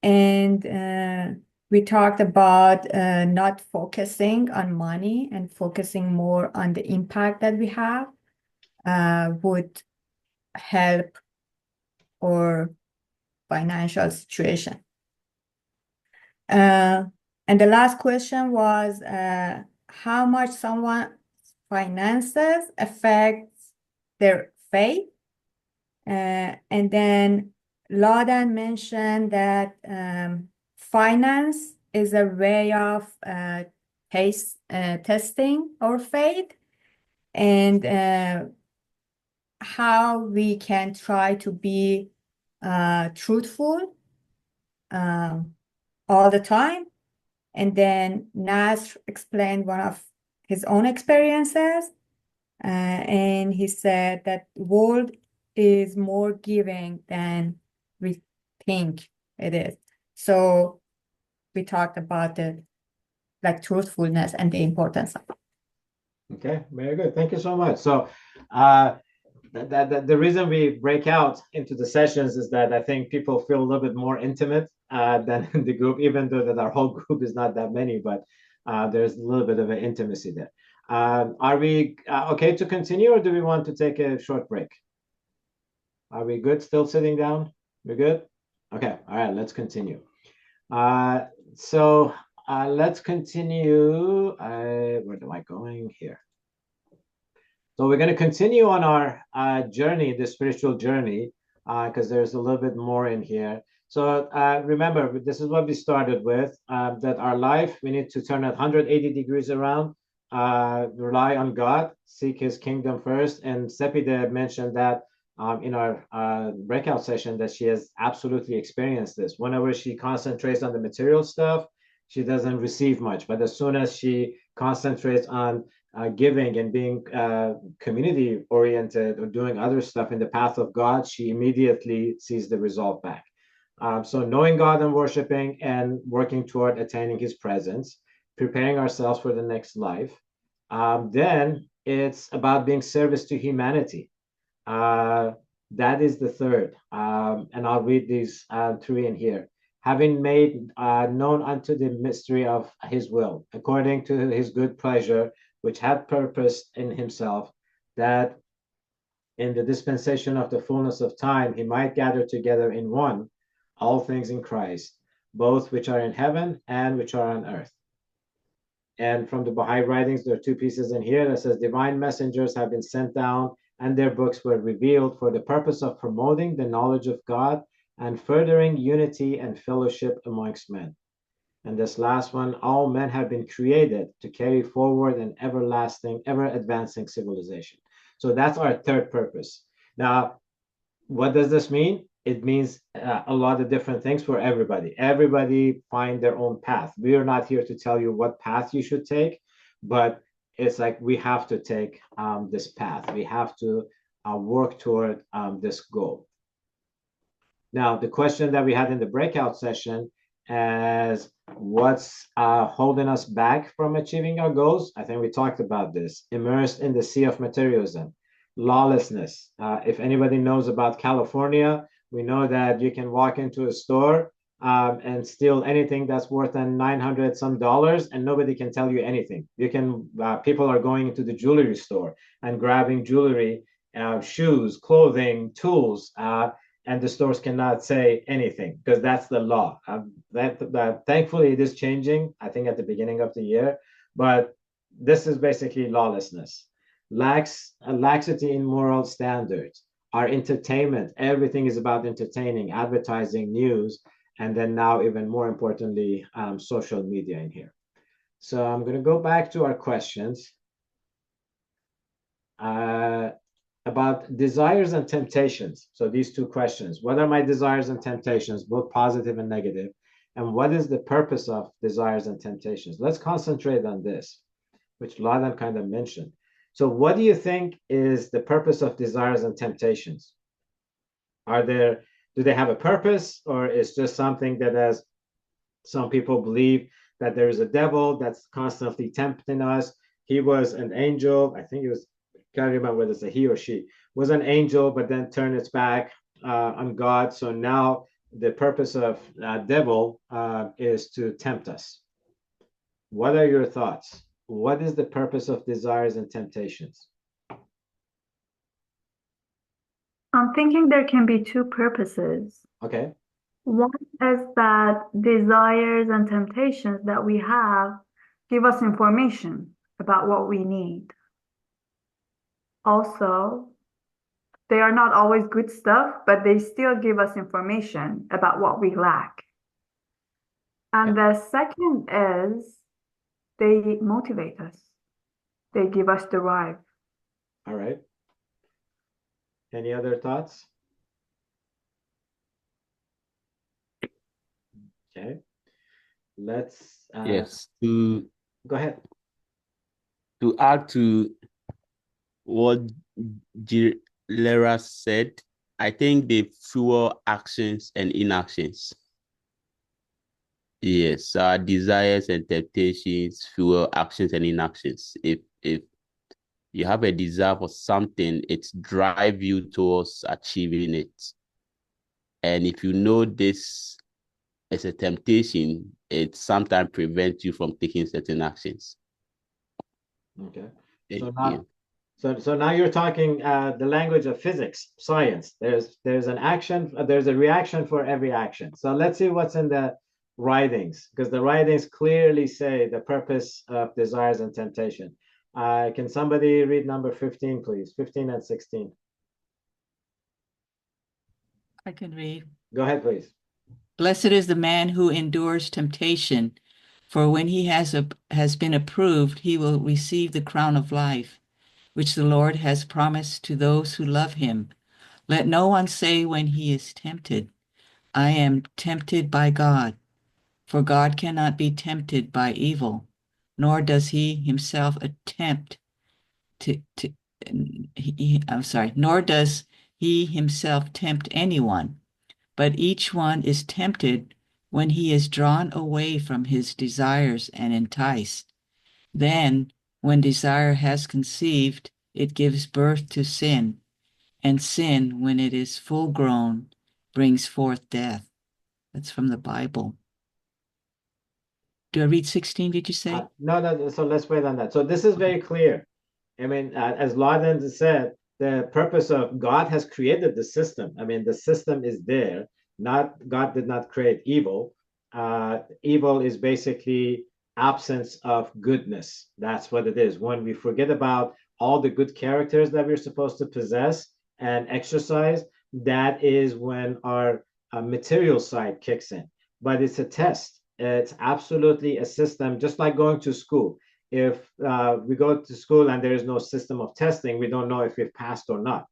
And we talked about not focusing on money and focusing more on the impact that we have would help our financial situation. And the last question was how much someone's finances affects their faith. And then Laudan mentioned that finance is a way of testing our faith, and how we can try to be truthful all the time. And then Nasr explained one of his own experiences, and he said that world is more giving than we think it is. So we talked about the truthfulness and the importance of it. Okay, very good. Thank you so much. So the reason we break out into the sessions is that I think people feel a little bit more intimate than in the group, even though that our whole group is not that many, but there's a little bit of an intimacy there. Are we okay to continue, or do we want to take a short break? Are we good still sitting down? We're good? Okay, all right, let's continue. So let's continue. Where am I going here? So we're going to continue on our journey, the spiritual journey, because there's a little bit more in here. So remember, this is what we started with, that our life, we need to turn it 180 degrees around, rely on God, seek his kingdom first. And Sepide mentioned that in our breakout session that she has absolutely experienced this. Whenever she concentrates on the material stuff, she doesn't receive much. But as soon as she concentrates on giving and being community oriented or doing other stuff in the path of God, she immediately sees the result back. So knowing God and worshiping and working toward attaining his presence, preparing ourselves for the next life. Then it's about being service to humanity. That is the third. And I'll read these three in here. Having made known unto the mystery of his will, according to his good pleasure, which had purposed in himself, that in the dispensation of the fullness of time, he might gather together in one all things in Christ, both which are in heaven and which are on earth. And from the Baha'i writings, there are two pieces in here that says, divine messengers have been sent down and their books were revealed for the purpose of promoting the knowledge of God and furthering unity and fellowship amongst men. And this last one, all men have been created to carry forward an everlasting, ever advancing civilization. So that's our third purpose. Now, what does this mean? It means a lot of different things for everybody. Everybody find their own path. We are not here to tell you what path you should take, but it's like we have to take this path. We have to work toward this goal. Now, the question that we had in the breakout session is what's holding us back from achieving our goals? I think we talked about this. Immersed in the sea of materialism, lawlessness. If anybody knows about California, we know that you can walk into a store and steal anything that's worth than $900 some and nobody can tell you anything. You can people are going into the jewelry store and grabbing jewelry, shoes, clothing, tools, and the stores cannot say anything because that's the law. That thankfully it is changing, I think at the beginning of the year, but this is basically lawlessness. Laxity in moral standards. Our entertainment, everything is about entertaining, advertising, news, and then now even more importantly, social media in here. So I'm going to go back to our questions about desires and temptations. So these two questions, what are my desires and temptations, both positive and negative? And what is the purpose of desires and temptations? Let's concentrate on this, which Ladan kind of mentioned. So what do you think is the purpose of desires and temptations? Do they have a purpose, or is just something that, as some people believe, that there is a devil that's constantly tempting us? He was an angel. I think it was, can't remember whether it's a he or she, was an angel, but then turned its back on God. So now the purpose of devil is to tempt us. What are your thoughts? What is the purpose of desires and temptations? I'm thinking there can be two purposes. Okay. One is that desires and temptations that we have give us information about what we need. Also, they are not always good stuff, but they still give us information about what we lack. And the second is they motivate us. They give us drive. All right. Any other thoughts? Okay. Let's Yes, to go ahead. to add to what Lera said, I think they fuel actions and inactions. Yes, our desires and temptations fuel actions and inactions. If you have a desire for something, it drives you towards achieving it. And if you know this is a temptation, it sometimes prevents you from taking certain actions. Okay. So now, so now you're talking the language of physics, science. There's an action, there's a reaction for every action. So let's see what's in the writings, because the writings clearly say the purpose of desires and temptation. Can somebody read number 15, please? 15 and 16. I can read. Go ahead, please. Blessed is the man who endures temptation, for when he has been approved, he will receive the crown of life, which the Lord has promised to those who love him. Let no one say when he is tempted, I am tempted by God, for God cannot be tempted by evil, nor does he himself attempt nor does he himself tempt anyone, but each one is tempted when he is drawn away from his desires and enticed. Then, when desire has conceived, it gives birth to sin, and sin, when it is full grown, brings forth death. That's from the Bible. Do I read 16, did you say? No, so let's wait on that. So this is very clear. I mean, as Laden said, the purpose of God has created the system. I mean, the system is there. God did not create evil. Evil is basically absence of goodness. That's what it is. When we forget about all the good characters that we're supposed to possess and exercise, that is when our material side kicks in. But it's a test. It's absolutely a system, just like going to school. If we go to school and there is no system of testing, we don't know if we've passed or not.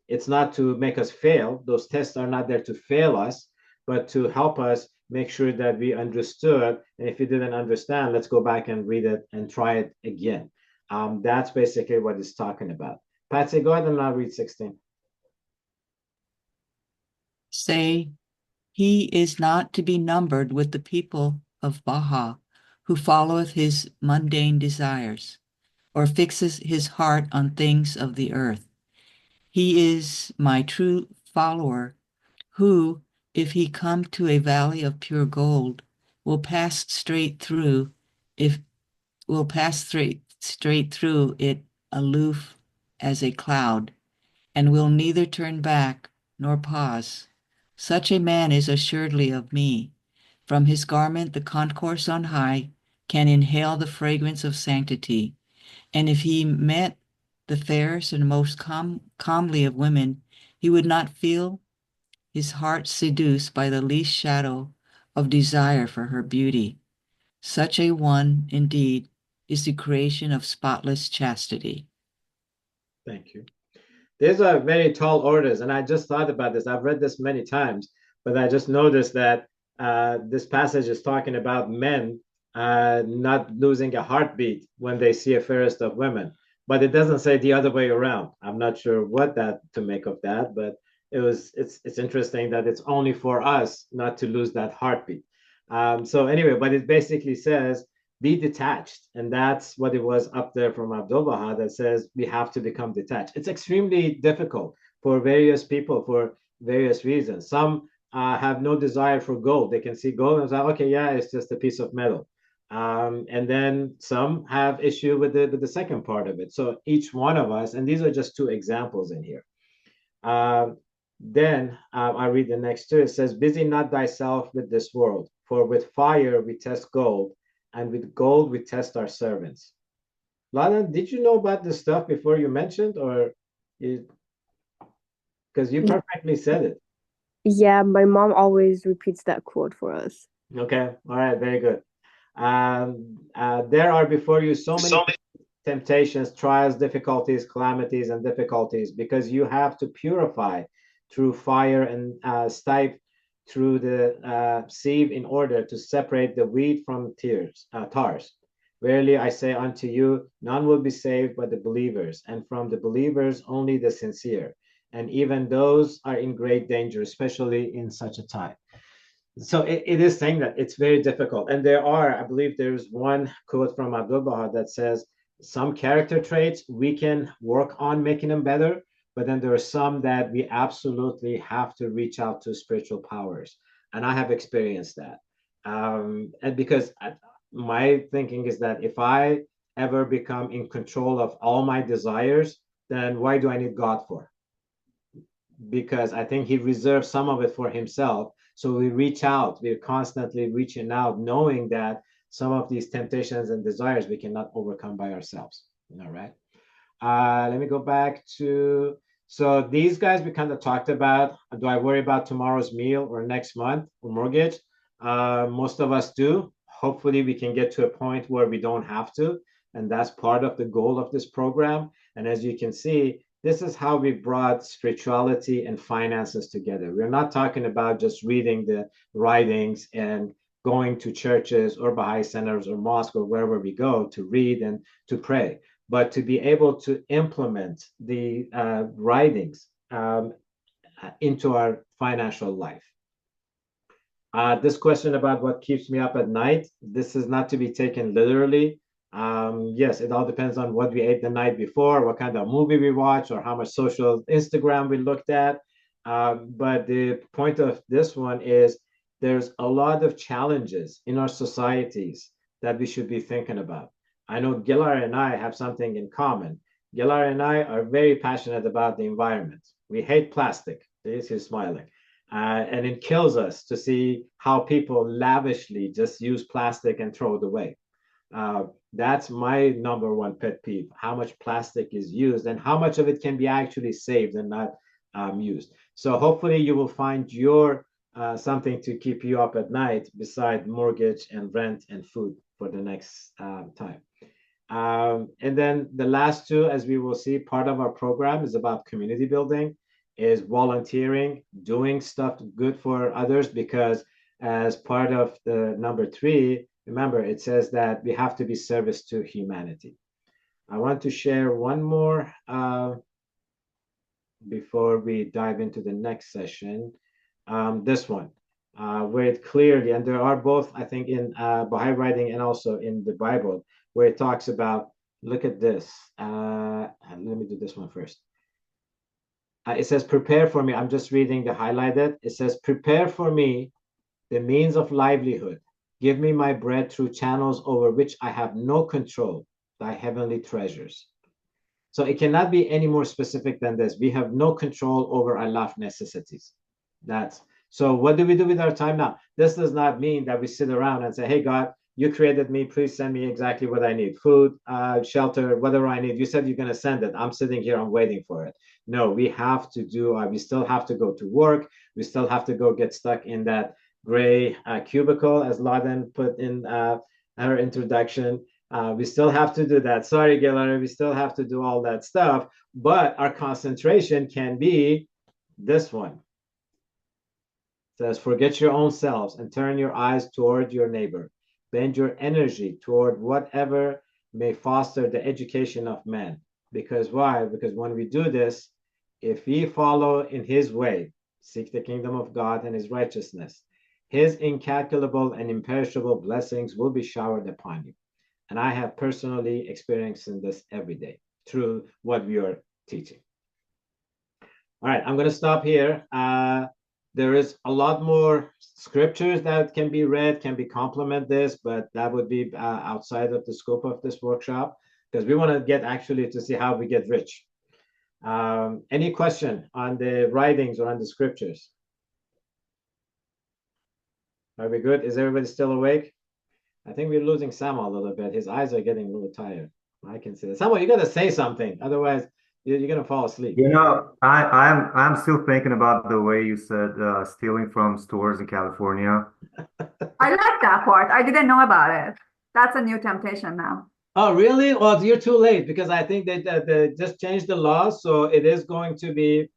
It's not to make us fail. Those tests are not there to fail us, but to help us make sure that we understood. And if you didn't understand, let's go back and read it and try it again. That's basically what it's talking about. Patsy, go ahead and now read 16. Say, he is not to be numbered with the people of Baha, who followeth his mundane desires, or fixes his heart on things of the earth. He is my true follower, who, if he come to a valley of pure gold, will pass straight through it aloof as a cloud, and will neither turn back nor pause. Such a man is assuredly of me. From his garment the concourse on high can inhale the fragrance of sanctity. And if he met the fairest and most comely of women, he would not feel his heart seduced by the least shadow of desire for her beauty. Such a one, indeed, is the creation of spotless chastity. Thank you. These are very tall orders, and I just thought about this. I've read this many times, but I just noticed that this passage is talking about men not losing a heartbeat when they see a fairest of women, but it doesn't say the other way around. I'm not sure what that to make of that, but it's interesting that it's only for us not to lose that heartbeat. So anyway, but it basically says be detached, and that's what it was up there from Abdu'l-Baha that says we have to become detached. It's extremely difficult for various people for various reasons. Some have no desire for gold. They can see gold and say, okay, yeah, it's just a piece of metal. And then some have issue with the second part of it. So each one of us, and these are just two examples in here. Then I read the next two. It says, busy not thyself with this world, for with fire we test gold, and with gold we test our servants. Lana, did you know about this stuff before you mentioned, or because you perfectly said it? Yeah, my mom always repeats that quote for us. Okay, all right, very good. There are before you so many temptations, trials, difficulties, calamities, and difficulties, because you have to purify through fire and stipe through the sieve in order to separate the wheat from tars. Verily I say unto you, none will be saved but the believers, and from the believers only the sincere. And even those are in great danger, especially in such a time. So it is saying that it's very difficult. And there are, I believe there's one quote from Abdu'l-Baha that says, some character traits we can work on making them better, but then there are some that we absolutely have to reach out to spiritual powers. And I have experienced that. And because my thinking is that if I ever become in control of all my desires, then why do I need God for? Because I think he reserves some of it for himself. So we reach out, we're constantly reaching out, knowing that some of these temptations and desires we cannot overcome by ourselves. All right. Let me go back to, so these guys we kind of talked about, do I worry about tomorrow's meal or next month or mortgage? Most of us do. Hopefully we can get to a point where we don't have to. And that's part of the goal of this program. And as you can see, This is how we brought spirituality and finances together. We're not talking about just reading the writings and going to churches or Baha'i centers or mosque or wherever we go to read and to pray, but to be able to implement the writings into our financial life. This question about what keeps me up at night, this is not to be taken literally. Yes, it all depends on what we ate the night before, what kind of movie we watched, or how much social Instagram we looked at. But the point of this one is there's a lot of challenges in our societies that we should be thinking about. I know Gilar and I have something in common. Gilar and I are very passionate about the environment. We hate plastic. He's smiling. And it kills us to see how people lavishly just use plastic and throw it away. That's my number one pet peeve, how much plastic is used and how much of it can be actually saved and not used. So hopefully you will find your something to keep you up at night beside mortgage and rent and food for the next time. And then the last two, as we will see, part of our program is about community building, is volunteering, doing stuff good for others, because as part of the number 3, remember, it says that we have to be service to humanity. I want to share one more before we dive into the next session. This one, where it clearly, and there are both, I think, in Baha'i writing and also in the Bible, where it talks about, look at this. And let me do this one first. It says, prepare for me. I'm just reading the highlighted. It says, prepare for me the means of livelihood. Give me my bread through channels over which I have no control, thy heavenly treasures. So it cannot be any more specific than this. We have no control over our life necessities. So what do we do with our time now? This does not mean that we sit around and say, hey, God, you created me. Please send me exactly what I need. Food, shelter, whatever I need. You said you're going to send it. I'm sitting here. I'm waiting for it. No, we have to do, we still have to go to work. We still have to go get stuck in that gray cubicle, as Laden put in her introduction. We still have to do that. Sorry, Gilar, we still have to do all that stuff. But our concentration can be this one. It says, forget your own selves and turn your eyes toward your neighbor. Bend your energy toward whatever may foster the education of man. Because why? Because when we do this, if we follow in his way, seek the kingdom of God and his righteousness, his incalculable and imperishable blessings will be showered upon you. And I have personally experienced this every day through what we are teaching. All right, I'm going to stop here. There is a lot more scriptures that can be read, can be complement this, but that would be outside of the scope of this workshop, because we want to get actually to see how we get rich. Any question on the writings or on the scriptures? Are we good? Is everybody still awake? I think we're losing Samuel a little bit. His eyes are getting a little tired. I can see that. Samuel, you got to say something. Otherwise, you're going to fall asleep. You know, I'm still thinking about the way you said stealing from stores in California. I like that part. I didn't know about it. That's a new temptation now. Oh, really? Well, you're too late, because I think they just changed the law. So it is going to be,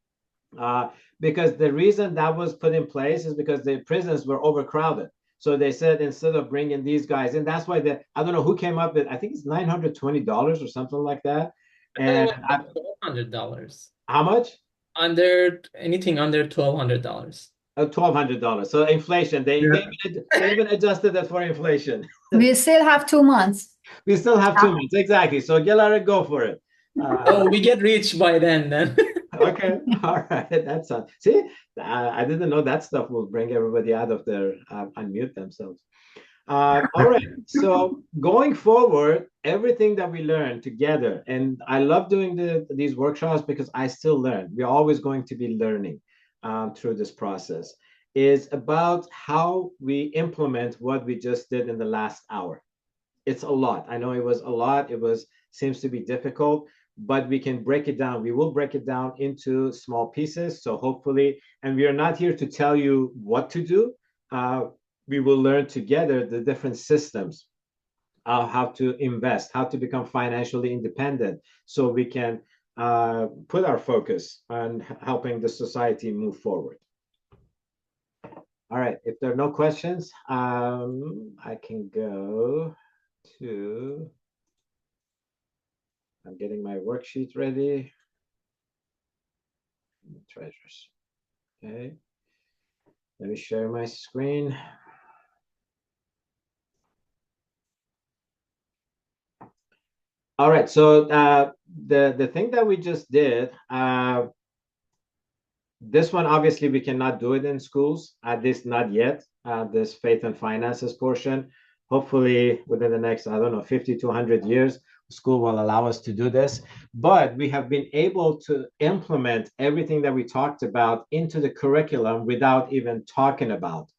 because the reason that was put in place is because the prisons were overcrowded. So they said, instead of bringing these guys in, that's why I don't know who came up with, I think it's $920 or something like that. And $1,200. How much? Anything under $1,200. $1,200. So inflation, they even adjusted that for inflation. We still have 2 months. We still have 2 months, exactly. So Gilar, go for it. We get rich by then. Okay, all right, that's see, I didn't know that stuff will bring everybody out of their unmute themselves. All right, so going forward, everything that we learn together, and I love doing these workshops because I still learn. We're always going to be learning through this process, is about how we implement what we just did in the last hour. It's a lot. I know it was a lot. Seems to be difficult, but we can break it down. We will break it down into small pieces. So hopefully, and we are not here to tell you what to do. We will learn together the different systems, how to invest, how to become financially independent, so we can put our focus on helping the society move forward. All right, if there are no questions, I can go to, I'm getting my worksheet ready. Treasures. Okay. Let me share my screen. All right, so the thing that we just did, this one, obviously, we cannot do it in schools, at least not yet, this faith and finances portion. Hopefully, within the next, I don't know, 50 to 100 years, school will allow us to do this. But we have been able to implement everything that we talked about into the curriculum without even talking about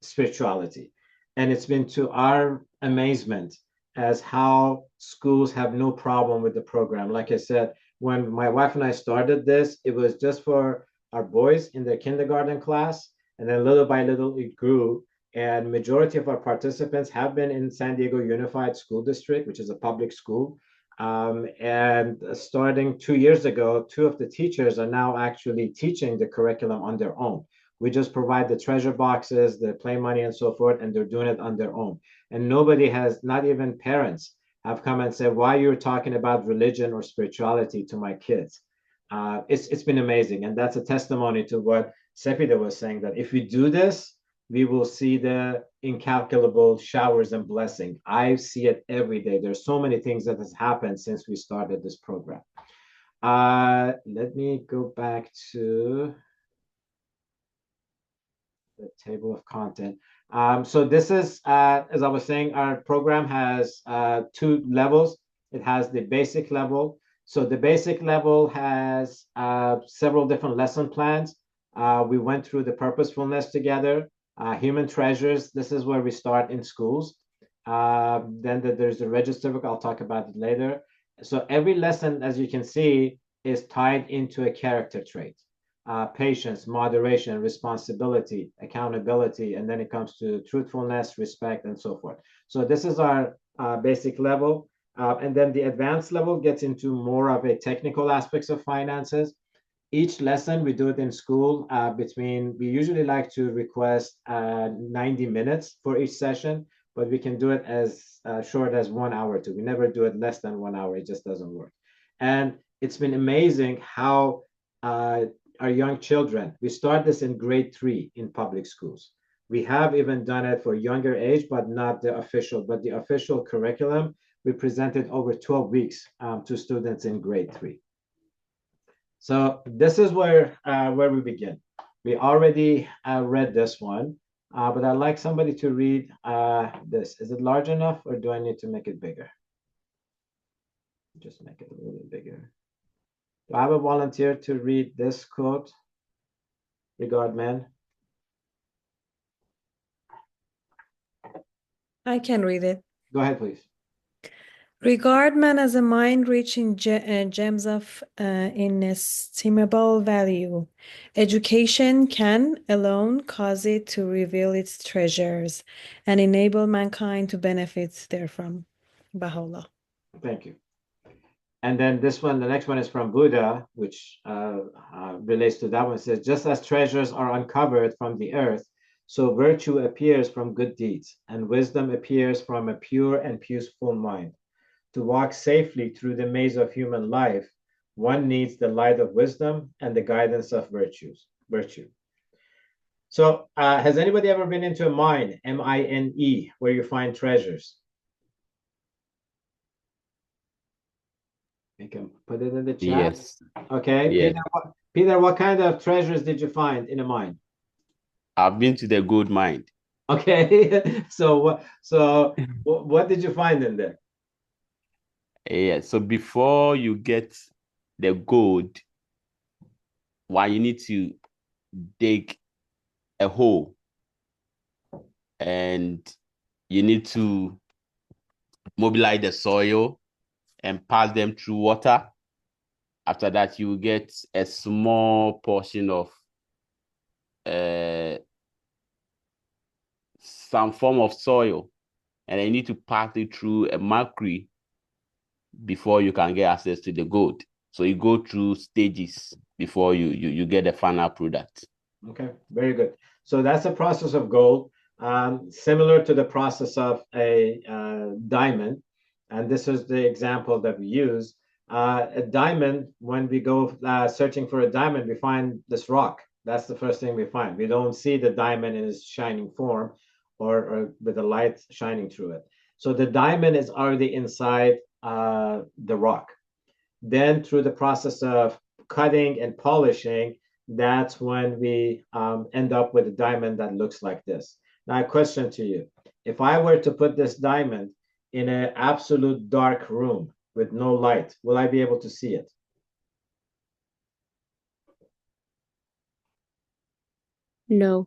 spirituality. And it's been to our amazement as how schools have no problem with the program. Like I said, when my wife and I started this, it was just for our boys in their kindergarten class. And then little by little, it grew. And majority of our participants have been in San Diego Unified School District, which is a public school. And starting 2 years ago, 2 of the teachers are now actually teaching the curriculum on their own. We just provide the treasure boxes, the play money and so forth, and they're doing it on their own. And nobody has, not even parents, have come and said, why you're talking about religion or spirituality to my kids. It's been amazing. And that's a testimony to what Sepida was saying, that if we do this, we will see the incalculable showers and blessing. I see it every day. There's so many things that has happened since we started this program. Let me go back to the table of content. So this is, as I was saying, our program has 2 levels. It has the basic level. So the basic level has several different lesson plans. We went through the purposefulness together. Human treasures, this is where we start in schools. Then there's the register book, I'll talk about it later. So every lesson, as you can see, is tied into a character trait. Patience, moderation, responsibility, accountability, and then it comes to truthfulness, respect, and so forth. So this is our basic level. And then the advanced level gets into more of a technical aspects of finances. Each lesson, we do it in school we usually like to request 90 minutes for each session, but we can do it as short as 1 hour too. We never do it less than 1 hour. It just doesn't work. And it's been amazing how our young children, we start this in grade 3 in public schools. We have even done it for younger age, but not the official, but the official curriculum, we presented over 12 weeks to students in grade 3. So this is where we begin. We already read this one, but I'd like somebody to read this. Is it large enough, or do I need to make it bigger? Just make it a little bigger. Do I have a volunteer to read this quote? Regard men. I can read it. Go ahead, please. Regard man as a mind reaching gems of inestimable value. Education can alone cause it to reveal its treasures and enable mankind to benefit therefrom. Baha'u'llah. Thank you. And then this one, the next one is from Buddha, which relates to that one. It says, just as treasures are uncovered from the earth, so virtue appears from good deeds, and wisdom appears from a pure and peaceful mind. To walk safely through the maze of human life, one needs the light of wisdom and the guidance of virtue. So has anybody ever been into a mine, M-I-N-E, where you find treasures? You can put it in the chat. Yes. Okay. Yes. Peter, what kind of treasures did you find in a mine? I've been to the gold mine. Okay. So what did you find in there? Yeah. So before you get the gold, you need to dig a hole, and you need to mobilize the soil and pass them through water. After that, you will get a small portion of some form of soil, and you need to pass it through a mercury before you can get access to the gold. So you go through stages before you get the final product. Okay, very good. So that's the process of gold, similar to the process of a diamond. And this is the example that we use. A diamond, when we go searching for a diamond, we find this rock. That's the first thing we find. We don't see the diamond in its shining form or with the light shining through it. So the diamond is already inside the rock. Then through the process of cutting and polishing, that's when we end up with a diamond that looks like this. Now, a question to you. If I were to put this diamond in an absolute dark room with no light, will I be able to see it? No.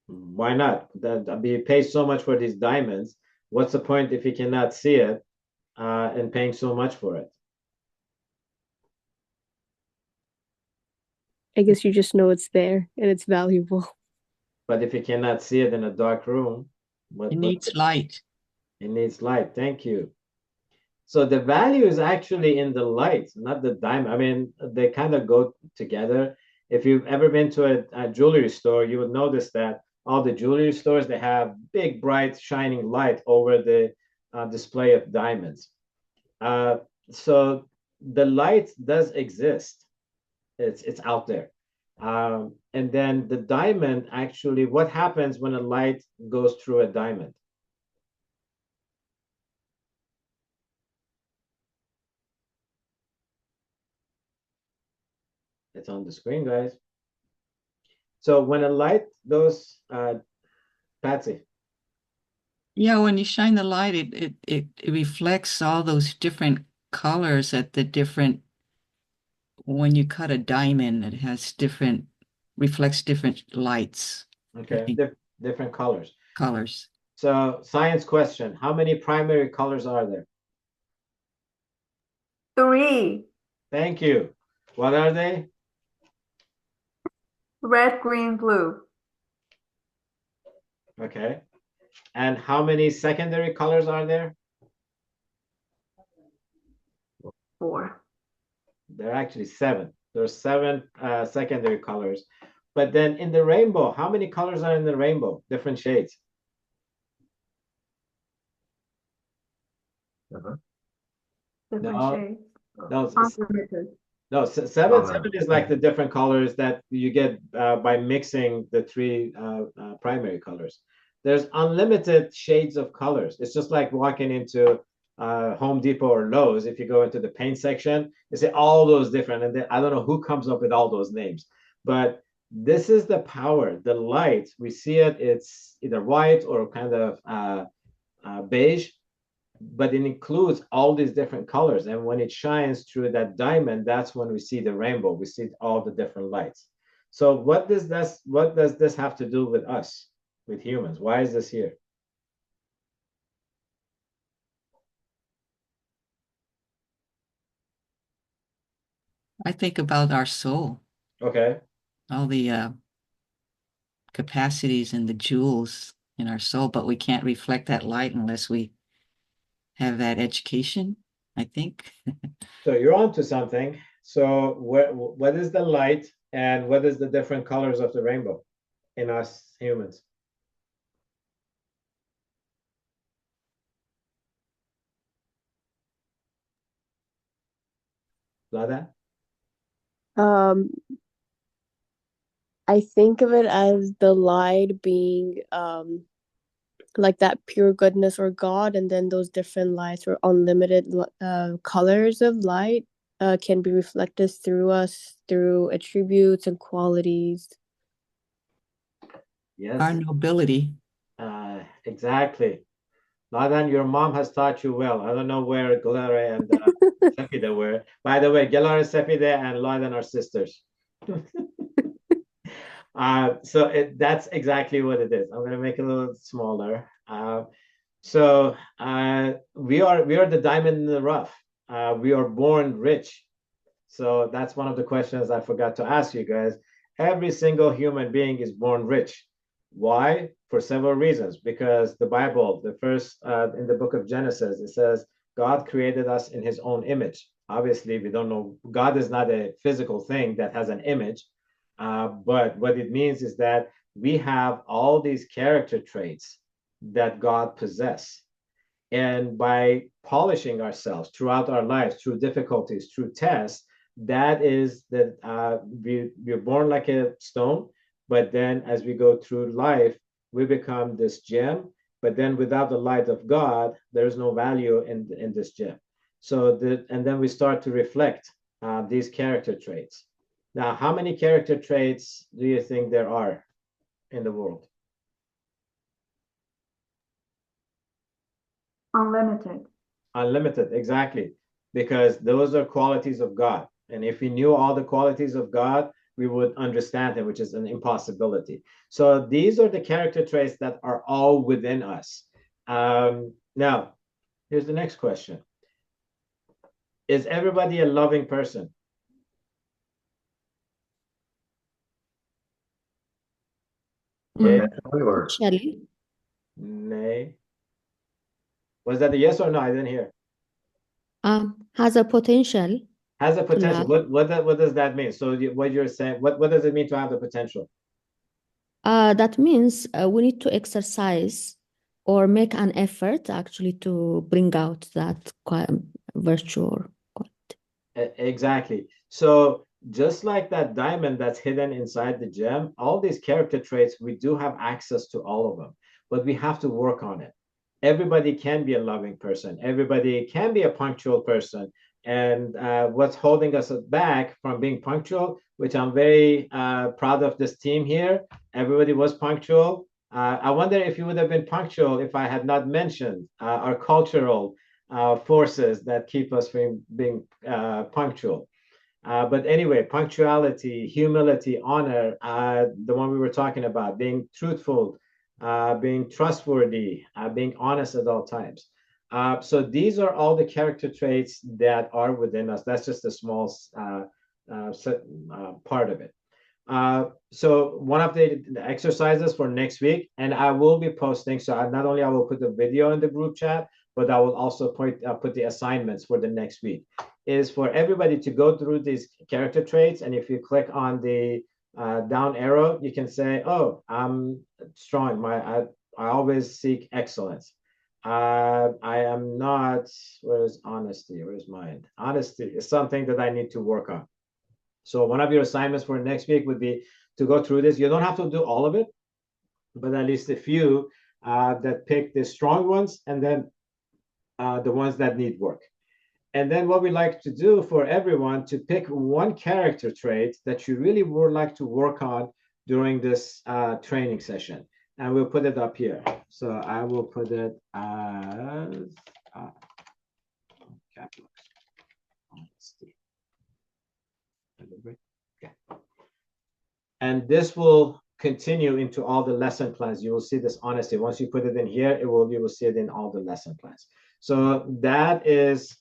Why not? We pay so much for these diamonds. What's the point if you cannot see it and paying so much for it? I guess you just know it's there and it's valuable. But if you cannot see it in a dark room, It needs light. It needs light. Thank you. So the value is actually in the light, not the diamond. I mean, they kind of go together. If you've ever been to a jewelry store, you would notice that all the jewelry stores, they have big, bright, shining light over the display of diamonds. So the light does exist. It's out there. And then the diamond, actually, what happens when a light goes through a diamond? It's on the screen, guys. So when a light goes, Patsy. Yeah, when you shine the light, it reflects all those different colors at the different, when you cut a diamond, it has reflects different lights. Okay, different colors. Colors. So science question, how many primary colors are there? 3. Thank you. What are they? Red, green, blue. Okay. And how many secondary colors are there? 4. There are actually 7. There's 7 secondary colors. But then in the rainbow, how many colors are in the rainbow? Different shades. Different No. shades. No, Unlimited. no, seven is like the different colors that you get by mixing the 3 primary colors. There's unlimited shades of colors. It's just like walking into Home Depot or Lowe's. If you go into the paint section, you see all those different, and I don't know who comes up with all those names, but this is the power. The light, we see it, it's either white or kind of beige, but it includes all these different colors. And when it shines through that diamond, that's when we see the rainbow. We see all the different lights. So what does this have to do with us, with humans? Why is this here? I think about our soul. Okay. All the capacities and the jewels in our soul, but we can't reflect that light unless we have that education, I think. So you're onto something. So what is the light and what is the different colors of the rainbow in us humans? Lada? I think of it as the light being like that pure goodness or God, and then those different lights or unlimited colors of light can be reflected through us through attributes and qualities. Yes. Our nobility. Exactly. Ladan, your mom has taught you well. I don't know where Gelare and Sefide were. By the way, Gelare, Sefide, and Ladan are sisters. So that's exactly what it is. I'm going to make it a little smaller. So we are the diamond in the rough. We are born rich. So that's one of the questions I forgot to ask you guys. Every single human being is born rich. Why? For several reasons. Because the Bible, the first in the book of Genesis, it says God created us in his own image. Obviously, we don't know. God is not a physical thing that has an image. But what it means is that we have all these character traits that God possess. And by polishing ourselves throughout our lives, through difficulties, through tests, that is that we're born like a stone, but then as we go through life, we become this gem. But then without the light of God, there is no value in this gem. So and then we start to reflect these character traits. Now, how many character traits do you think there are in the world? Unlimited. Unlimited, exactly, because those are qualities of God. And if we knew all the qualities of God, we would understand Him, which is an impossibility. So these are the character traits that are all within us. Now, here's the next question. Is everybody a loving person? Okay. Shelley? Nay. Was that a yes or no? I didn't hear. Has a potential. Has a to potential. love. What does that mean? So what you're saying, what does it mean to have the potential? That means we need to exercise or make an effort actually to bring out that virtue or quality. Exactly. So just like that diamond that's hidden inside the gem, all these character traits, we do have access to all of them, but we have to work on it. Everybody can be a loving person. Everybody can be a punctual person. And what's holding us back from being punctual, which I'm very proud of this team here. Everybody was punctual. I wonder if you would have been punctual if I had not mentioned our cultural forces that keep us from being punctual. But anyway, punctuality, humility, honor, the one we were talking about, being truthful, being trustworthy, being honest at all times. So these are all the character traits that are within us. That's just a small part of it. So one of the exercises for next week, and I will be posting, so not only I will put the video in the group chat, but I will also put the assignments for the next week, is for everybody to go through these character traits. And if you click on the down arrow, you can say, oh, I'm strong. I always seek excellence. I am not, where's honesty? Where's mine? Honesty is something that I need to work on. So one of your assignments for next week would be to go through this. You don't have to do all of it, but at least a few that pick the strong ones, and then the ones that need work. And then what we like to do for everyone to pick one character trait that you really would like to work on during this training session. And we'll put it up here. So I will put it as capital. Okay. And this will continue into all the lesson plans. You will see this honesty. Once you put it in here, you will see it in all the lesson plans. So that is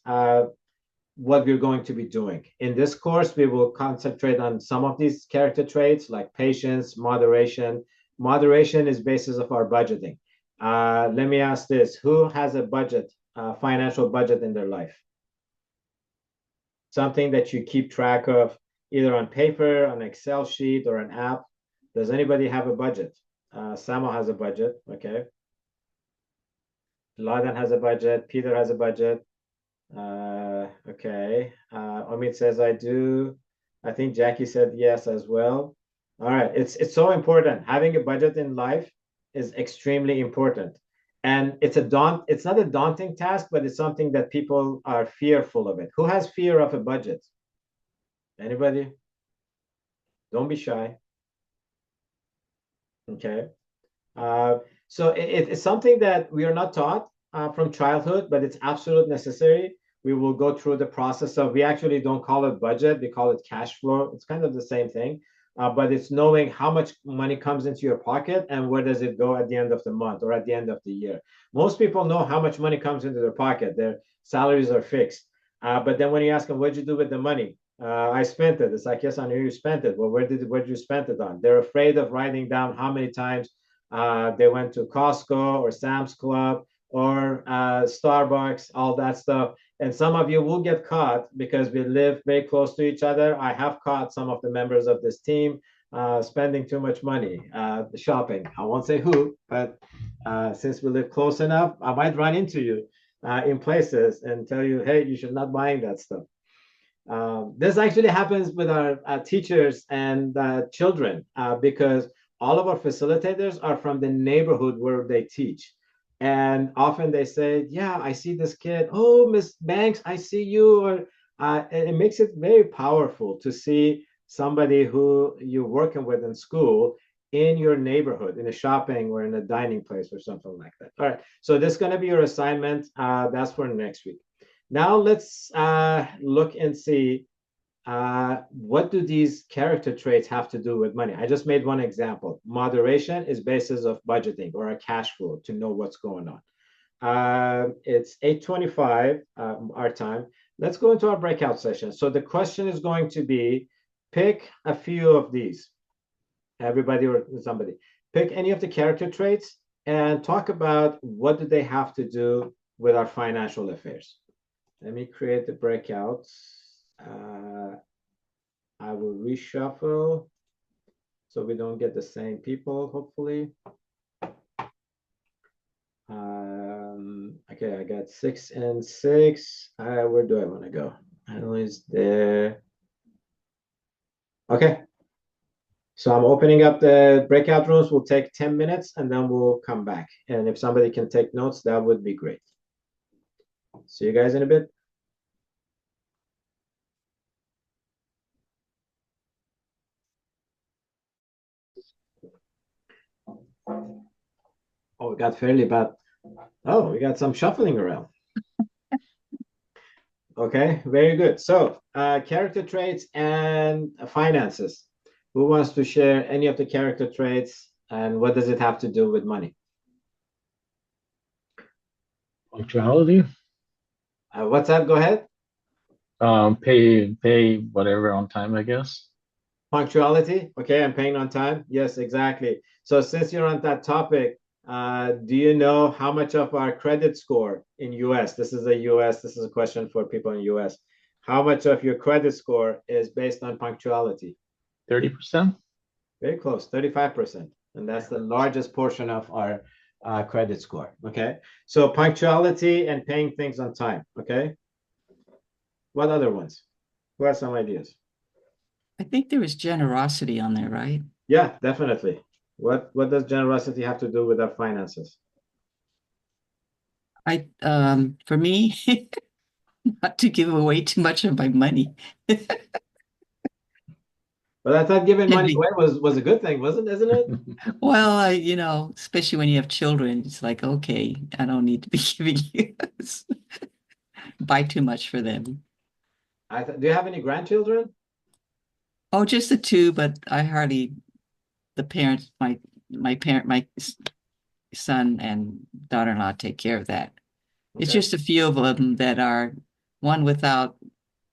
what we're going to be doing. In this course, we will concentrate on some of these character traits like patience, moderation. Moderation is basis of our budgeting. Let me ask this. Who has a budget, financial budget in their life? Something that you keep track of either on paper, on an Excel sheet, or an app. Does anybody have a budget? Samo has a budget, okay. Ladan has a budget. Peter has a budget. Okay. Omid says I do. I think Jackie said yes as well. All right. It's so important. Having a budget in life is extremely important. And it's not a daunting task, but it's something that people are fearful of it. Who has fear of a budget? Anybody? Don't be shy. Okay. So it's something that we are not taught from childhood, but it's absolute necessary. We will go through the process of, we actually don't call it budget, we call it cash flow. It's kind of the same thing, but it's knowing how much money comes into your pocket and where does it go at the end of the month or at the end of the year. Most people know how much money comes into their pocket. Their salaries are fixed. But then when you ask them, what'd you do with the money? I spent it. It's like, yes, I know you spent it. Well, where did you spend it on? They're afraid of writing down how many times they went to Costco or Sam's Club or Starbucks, all that stuff. And some of you will get caught because we live very close to each other. I have caught some of the members of this team spending too much money shopping. I won't say who, but since we live close enough, I might run into you in places and tell you, hey, you should not buying that stuff. This actually happens with our teachers and children because all of our facilitators are from the neighborhood where they teach. And often they say, yeah, I see this kid. Oh, Miss Banks, I see you. Or it makes it very powerful to see somebody who you're working with in school in your neighborhood, in a shopping or in a dining place or something like that. All right. So this is going to be your assignment. That's for next week. Now let's look and see what do these character traits have to do with money? I just made one example. Moderation is basis of budgeting or a cash flow to know what's going on. It's 8:25 our time. Let's go into our breakout session. So the question is going to be, pick a few of these. Everybody or somebody. Pick any of the character traits and talk about what do they have to do with our financial affairs. Let me create the breakouts. I will reshuffle so we don't get the same people, hopefully. Okay, I got 6 and 6. Where do I want to go? Analyze there. Okay. So I'm opening up the breakout rooms. We'll take 10 minutes and then we'll come back. And if somebody can take notes, that would be great. See you guys in a bit. Oh, we got fairly bad. Oh, we got some shuffling around. Okay, very good. So character traits and finances. Who wants to share any of the character traits and what does it have to do with money? Punctuality. What's that? Go ahead. Pay whatever on time, I guess. Punctuality. Okay, I'm paying on time. Yes, exactly. So since you're on that topic, do you know how much of our credit score in US? This is a question for people in US. How much of your credit score is based on punctuality? 30%. Very close, 35%. And that's the largest portion of our credit score. Okay. So punctuality and paying things on time. Okay. What other ones? Who has some ideas? I think there is generosity on there, right? Yeah, definitely. What does generosity have to do with our finances? For me, not to give away too much of my money. But I thought giving Can money be. away was a good thing, isn't it? Well, especially when you have children, it's like, okay, I don't need to be giving you buy too much for them. Do you have any grandchildren? Oh, just the two, but the parents, my son and daughter-in-law take care of that. It's Okay. just a few of them that are one without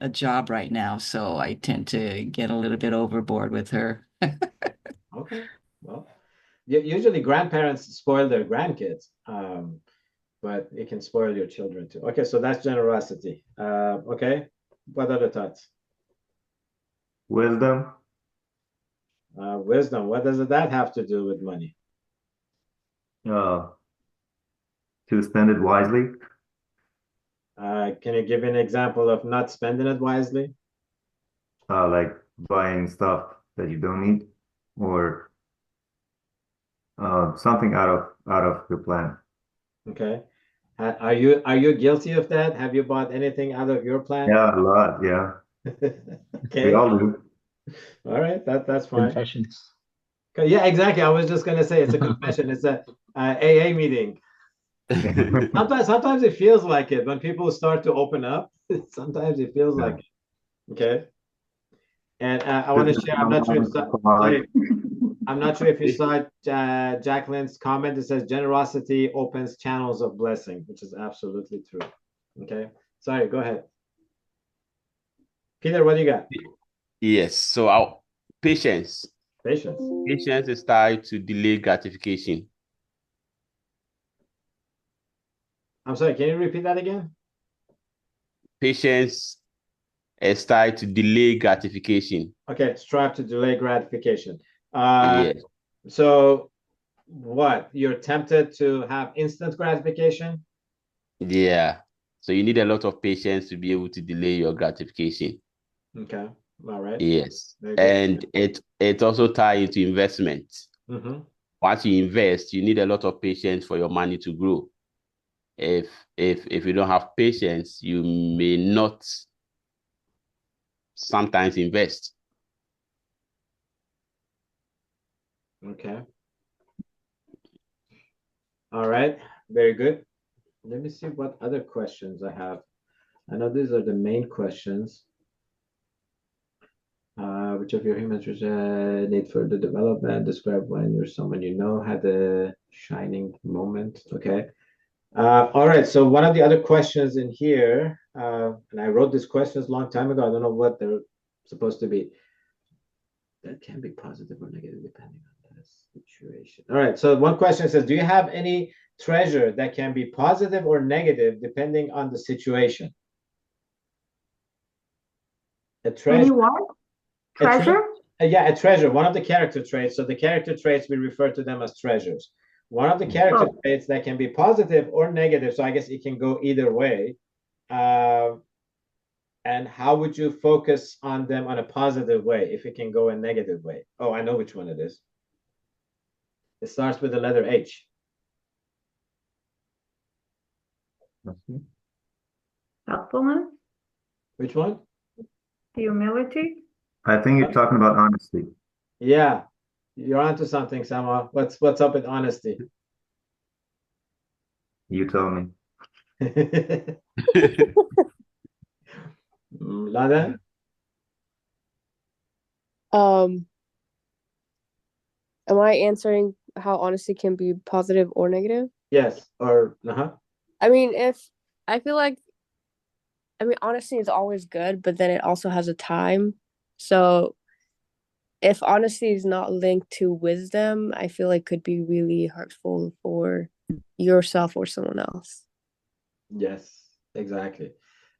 a job right now, so I tend to get a little bit overboard with her. Okay. Well, usually grandparents spoil their grandkids, but it can spoil your children too. Okay, so that's generosity. Okay. What other thoughts? Wisdom. Wisdom. What does that have to do with money? To spend it wisely. Can you give an example of not spending it wisely? Like buying stuff that you don't need, or something out of your plan. Okay. Are you guilty of that? Have you bought anything out of your plan? Yeah, a lot. Yeah, we Okay. all do. All right. That's fine. Confessions. Yeah, exactly. I was just gonna say it's a confession. It's a AA meeting. Sometimes it feels like it when people start to open up. Sometimes it feels like it. Okay. And I want to share. I'm not sure. Sorry, I'm not sure if you saw Jacqueline's comment. It says generosity opens channels of blessing, which is absolutely true. Okay. Sorry. Go ahead, Peter. What do you got? Yes. So our patience. Patience. Patience is tied to delayed gratification. I'm sorry. Can you repeat that again? patience is tied to delay gratification. Okay, strive to delay gratification. Uh, Yeah. So what? You're tempted to have instant gratification? Yeah. So you need a lot of patience to be able to delay your gratification. Okay, all right. Yes. Very good. And it also ties into investment. Mm-hmm. Once you invest, you need a lot of patience for your money to grow. If you don't have patience, you may not sometimes invest. Okay. All right, very good. Let me see what other questions I have. I know these are the main questions. Which of your humans need further development? Describe when you're someone you know had a shining moment. Okay. All right. So one of the other questions in here, and I wrote these questions a long time ago. I don't know what they're supposed to be. That can be positive or negative depending on the situation. All right. So one question says, do you have any treasure that can be positive or negative depending on the situation? A treasure. Any what? Treasure? Yeah, a treasure, one of the character traits. So the character traits, we refer to them as treasures. One of the character traits that can be positive or negative. So I guess it can go either way. And how would you focus on them on a positive way if it can go a negative way? Oh, I know which one it is. It starts with the letter H. Helpfulness? Which one? Humility? I think you're talking about honesty. Yeah, you're onto something, Sama. What's up with honesty? You tell me. Lada? Am I answering how honesty can be positive or negative? Yes, or I mean, I feel like, honesty is always good, but then it also has a time. So if honesty is not linked to wisdom, I feel like could be really hurtful for yourself or someone else. Yes, exactly.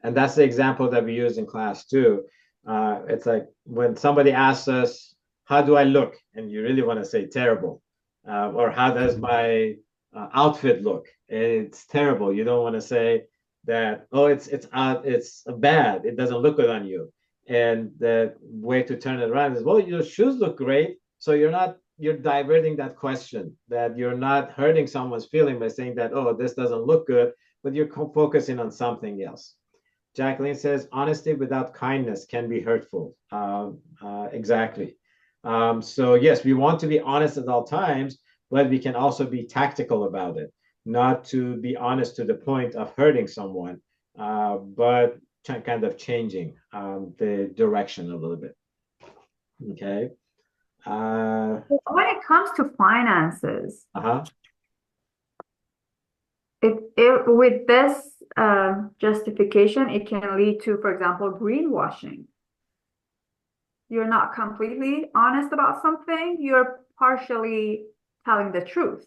And that's the example that we use in class too. It's like when somebody asks us, how do I look? And you really want to say terrible. Or how does my outfit look? It's terrible. You don't want to say that, oh, it's bad. It doesn't look good on you. And the way to turn it around is, well, your shoes look great. So you're diverting that question, that you're not hurting someone's feeling by saying that, oh, this doesn't look good, but you're focusing on something else. Jacqueline says, honesty without kindness can be hurtful. Exactly. So yes, we want to be honest at all times, but we can also be tactical about it, not to be honest to the point of hurting someone, but kind of changing the direction a little bit. Okay. When it comes to finances, Uh-huh. with this justification, it can lead to, for example, greenwashing. You're not completely honest about something, you're partially telling the truth.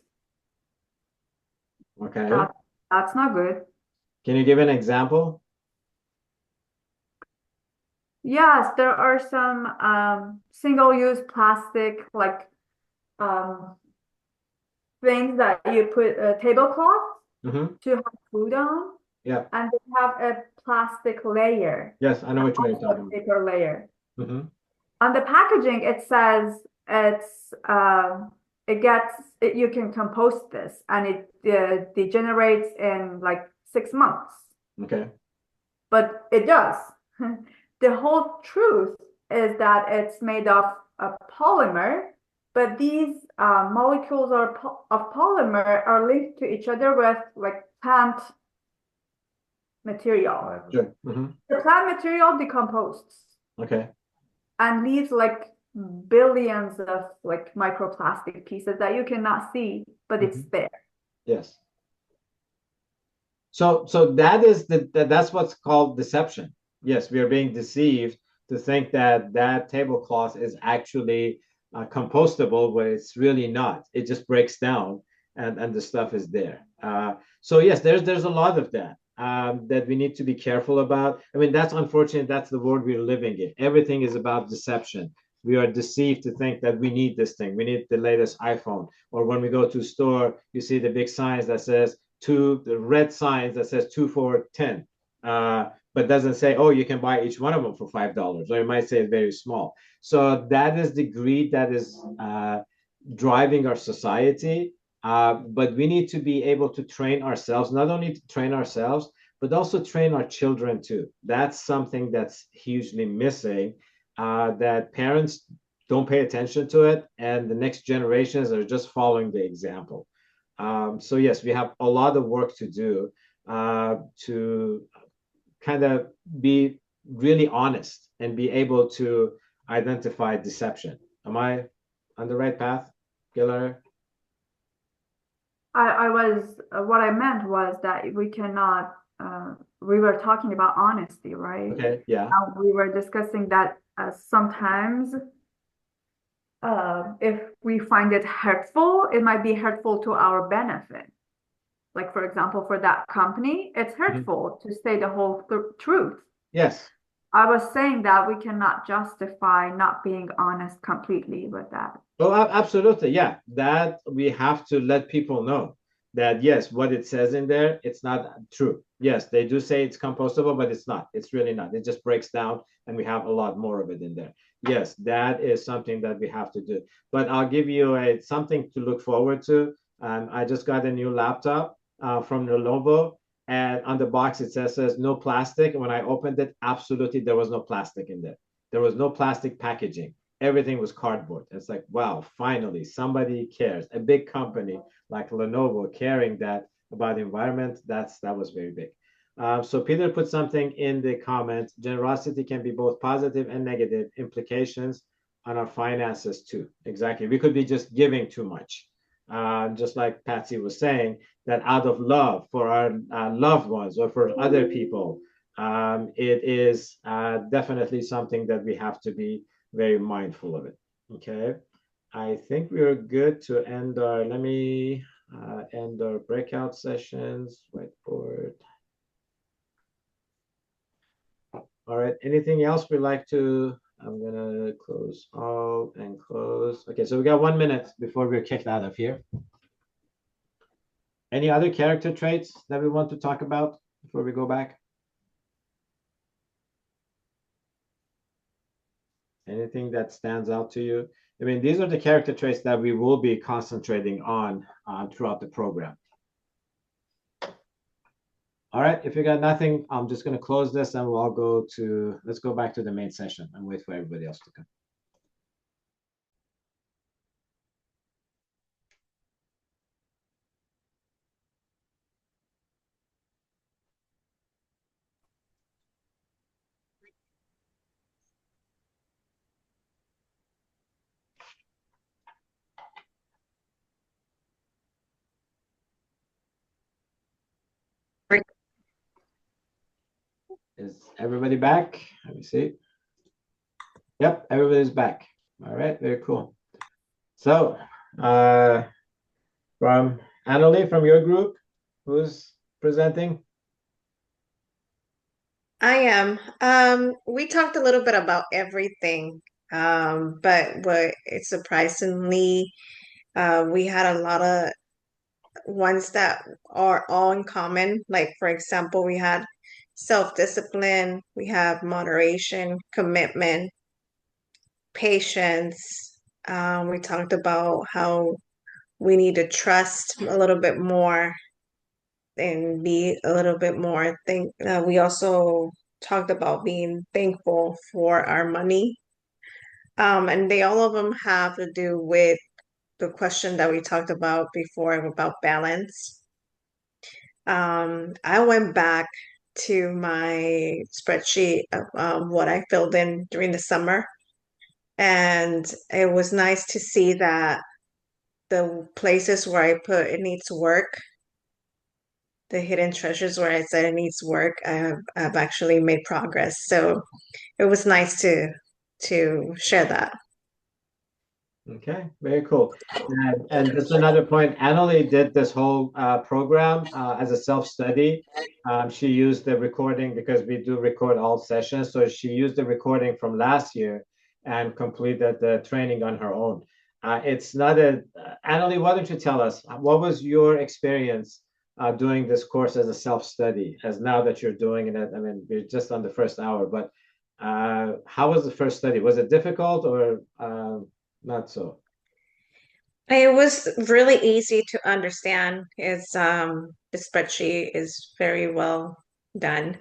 Okay. That's not good. Can you give an example? Yes, there are some single-use plastic things that you put a tablecloth to have food on. Yeah. And they have a plastic layer. Yes, I know which one you're Also talking a about. paper layer. Mm-hmm. On the packaging, it says you can compost this and it degenerates in like 6 months. Okay. But it does. The whole truth is that it's made of a polymer, but these molecules of polymer are linked to each other with like plant material. Sure. Mm-hmm. The plant material decomposes. Okay. And leaves like billions of like microplastic pieces that you cannot see, but it's there. Yes. So that's what's called deception. Yes, we are being deceived to think that tablecloth is actually compostable, but it's really not. It just breaks down, and the stuff is there. So yes, there's a lot of that. that we need to be careful about. I mean, that's unfortunate. That's the world we're living in. Everything is about deception. We are deceived to think that we need this thing. We need the latest iPhone. Or when we go to a store, you see the big signs that says the red signs that says 2 for 10. But doesn't say, oh, you can buy each one of them for $5, or it might say very small. So that is the greed that is driving our society. But we need to be able to train ourselves, not only to train ourselves, but also train our children too. That's something that's hugely missing, that parents don't pay attention to it, and the next generations are just following the example. So yes, we have a lot of work to do to kind of be really honest and be able to identify deception. Am I on the right path, Gillar? I was, what I meant was that we cannot, we were talking about honesty, right? Okay, yeah. We were discussing that sometimes if we find it hurtful, it might be hurtful to our benefit. Like, for example, for that company, it's hurtful to say the whole truth. Yes. I was saying that we cannot justify not being honest completely with that. Oh, absolutely. Yeah. That we have to let people know that, yes, what it says in there, it's not true. Yes, they do say it's compostable, but it's not. It's really not. It just breaks down, and we have a lot more of it in there. Yes, that is something that we have to do. But I'll give you something to look forward to. I just got a new laptop from Lenovo, and on the box it says no plastic. And when I opened it, absolutely there was no plastic in there. There was no plastic packaging. Everything was cardboard. It's like, wow, finally somebody cares. A big company like Lenovo caring that about the environment. That was very big. So Peter put something in the comments. Generosity can be both positive and negative implications on our finances too. Exactly. We could be just giving too much. Just like Patsy was saying, that out of love for our loved ones or for other people, it is definitely something that we have to be very mindful of it. Okay, I think we're good to end our, let me end our breakout sessions, whiteboard. All right, anything else we'd like to, I'm gonna close all and close. Okay, so we got 1 minute before we're kicked out of here. Any other character traits that we want to talk about before we go back? Anything that stands out to you? I mean, these are the character traits that we will be concentrating on throughout the program. All right, if you got nothing, I'm just going to close this and we'll all let's go back to the main session and wait for everybody else to come. Is everybody back? Let me see. Yep, everybody's back. All right, very cool. So, from Annalie, from your group, who's presenting? I am. We talked a little bit about everything, but it's surprisingly, we had a lot of ones that are all in common. Like, for example, we had self-discipline, we have moderation, commitment, patience. We talked about how we need to trust a little bit more and be a little bit more we also talked about being thankful for our money. And all of them have to do with the question that we talked about before about balance. I went back to my spreadsheet of what I filled in during the summer, and it was nice to see that the places where I put it needs work, the hidden treasures where I said it needs work, I've actually made progress. So it was nice to share that. Okay, very cool. And just another point, Annalie did this whole program as a self-study. She used the recording because we do record all sessions. So she used the recording from last year and completed the training on her own. It's not a, Annalie, why don't you tell us, what was your experience doing this course as a self-study, as now that you're doing it? I mean, we're just on the first hour, but how was the first study? Was it difficult or not so? It was really easy to understand. The spreadsheet is very well done.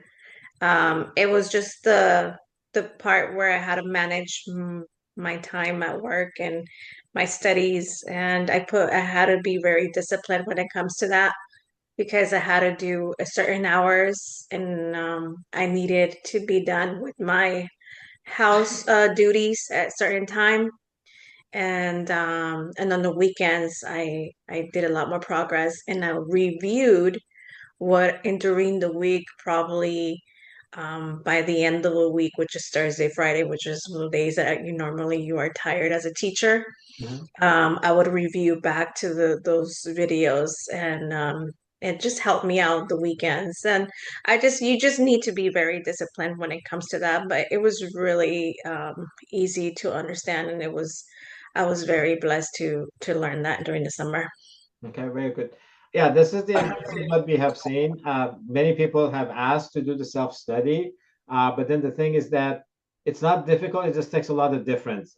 It was just the part where I had to manage my time at work and my studies, and I had to be very disciplined when it comes to that because I had to do a certain hours, and I needed to be done with my house duties at certain time. And on the weekends I did a lot more progress, and I reviewed what and during the week, probably by the end of the week, which is Thursday, Friday, which is the days that you are tired as a teacher. I would review back to those videos, and it just helped me out the weekends. And you just need to be very disciplined when it comes to that. But it was really easy to understand, and I was very blessed to learn that during the summer. Okay, very good. Yeah, this is what we have seen. Many people have asked to do the self-study, but then the thing is that it's not difficult. It just takes a lot of difference,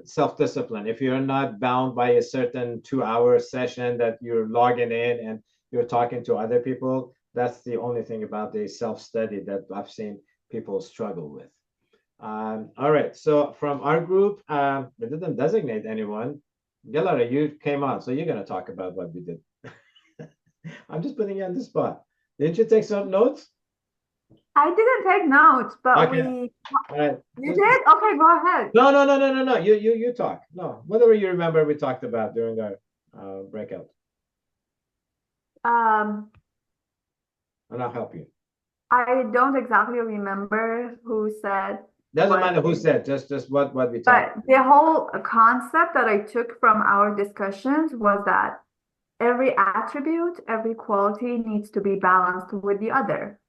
self-discipline. If you're not bound by a certain 2-hour session that you're logging in and you're talking to other people, that's the only thing about the self-study that I've seen people struggle with. All right, so from our group, we didn't designate anyone. Gelara, you came on, so you're going to talk about what we did. I'm just putting you on the spot. Didn't you take some notes? I didn't take notes, but Okay. All right. You did? Okay, go ahead. No. You talk. No, whatever you remember we talked about during our breakout. Um, And I'll help you. I don't exactly remember who said Doesn't what, matter who said, just what we talked. but the whole concept that I took from our discussions was that every attribute, every quality needs to be balanced with the other.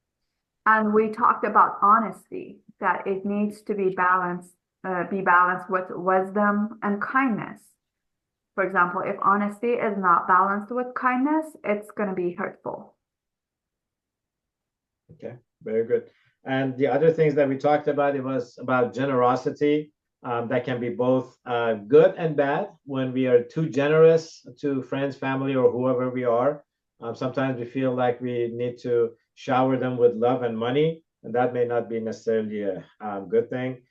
And we talked about honesty, that it needs to be balanced with wisdom and kindness. For example, if honesty is not balanced with kindness, it's going to be hurtful. Okay, very good. And the other things that we talked about, it was about generosity. That can be both good and bad when we are too generous to friends, family, or whoever we are. Sometimes we feel like we need to shower them with love and money, and that may not be necessarily a good thing.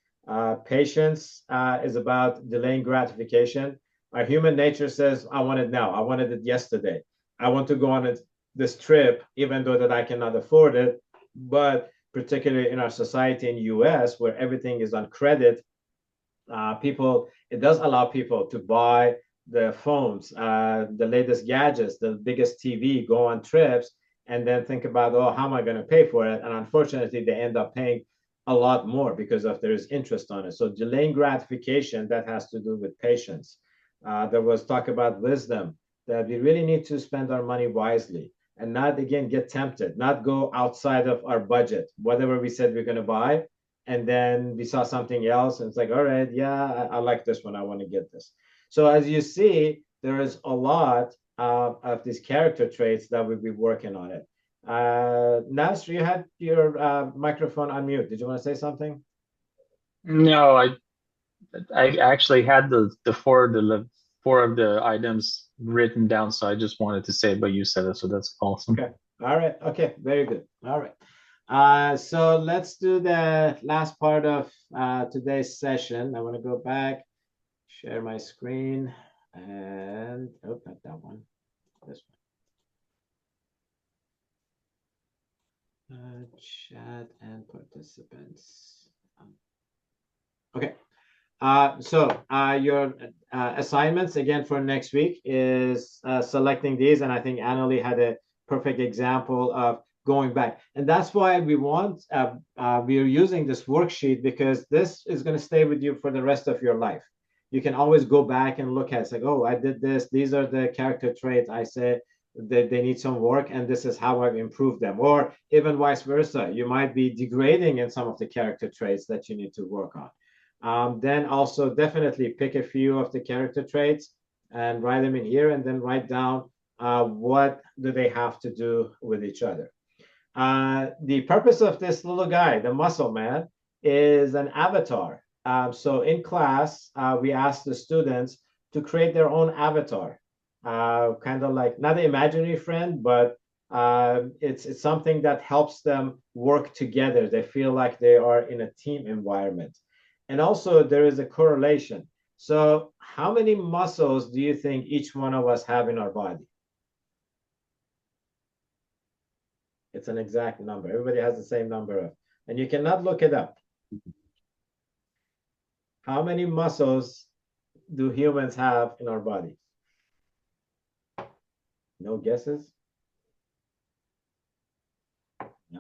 Patience is about delaying gratification. Our human nature says, I want it now. I wanted it yesterday. I want to go on this trip, even though that I cannot afford it. But particularly in our society in US, where everything is on credit, it does allow people to buy the phones, the latest gadgets, the biggest TV, go on trips, and then think about, oh, how am I going to pay for it? And unfortunately, they end up paying a lot more because there's interest on it. So delaying gratification, that has to do with patience. There was talk about wisdom, that we really need to spend our money wisely and not, again, get tempted, not go outside of our budget, whatever we said we're going to buy. And then we saw something else, and it's like, all right, yeah, I like this one. I want to get this. So as you see, there is a lot of these character traits that we'll be working on it. Nasr, you had your microphone on mute. Did you want to say something? No, I actually had the four of the items written down, so I just wanted to say it, but you said it, so that's awesome. Okay. All right. Okay. Very good. All right. So let's do the last part of today's session. I want to go back, share my screen, and oh, not that one. This one. Chat and participants. Okay. So your assignments again for next week is selecting these, and I think Annalie had a perfect example of going back, and that's why we are using this worksheet, because this is going to stay with you for the rest of your life. you can always go back and look at it's like, oh, I did this. These are the character traits I said that they need some work, and this is how I've improved them. Or even vice versa, you might be degrading in some of the character traits that you need to work on. Then also definitely pick a few of the character traits and write them in here, and then write down what do they have to do with each other. The purpose of this little guy, the muscle man, is an avatar. So in class, we ask the students to create their own avatar, kind of like not an imaginary friend, but it's something that helps them work together. They feel like they are in a team environment. And also there is a correlation. So how many muscles do you think each one of us have in our body? It's an exact number. Everybody has the same number of, and you cannot look it up. How many muscles do humans have in our body? No guesses?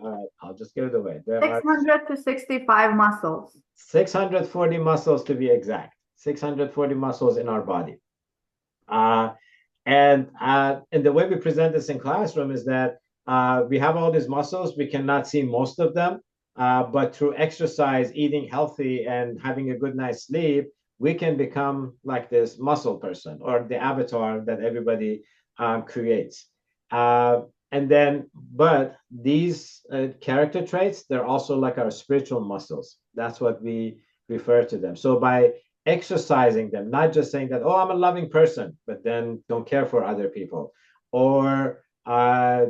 All right, I'll just give it away. There are 600 to 65 muscles. 640 muscles to be exact. 640 muscles in our body. And the way we present this in classroom is that we have all these muscles. We cannot see most of them, but through exercise, eating healthy, and having a good night's sleep, we can become like this muscle person, or the avatar that everybody creates. And then, but these character traits, they're also like our spiritual muscles. That's what we refer to them. So by exercising them, not just saying that, oh, I'm a loving person, but then don't care for other people, or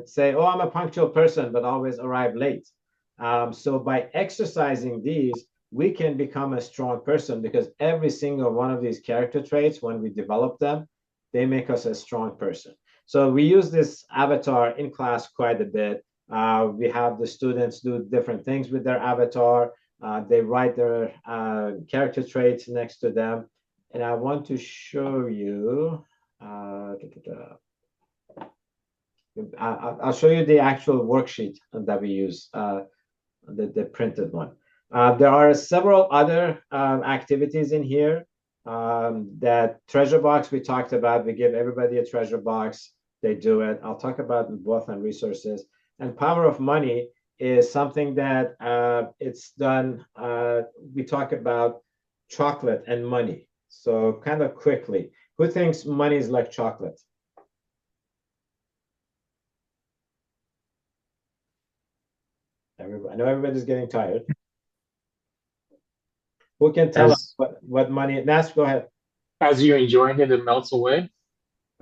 say, oh, I'm a punctual person, but always arrive late. So by exercising these, we can become a strong person, because every single one of these character traits, when we develop them, they make us a strong person. So we use this avatar in class quite a bit. We have the students do different things with their avatar. They write their character traits next to them. And I want to show you, I'll show you the actual worksheet that we use, the printed one. There are several other activities in here. That treasure box we talked about, we give everybody a treasure box, they do it. I'll talk about wealth and resources. And power of money is something that it's done, we talk about chocolate and money. So kind of quickly, who thinks money is like chocolate? Everybody, I know everybody's getting tired. Who can tell us what money? Nas, go ahead. As you're enjoying it, it melts away.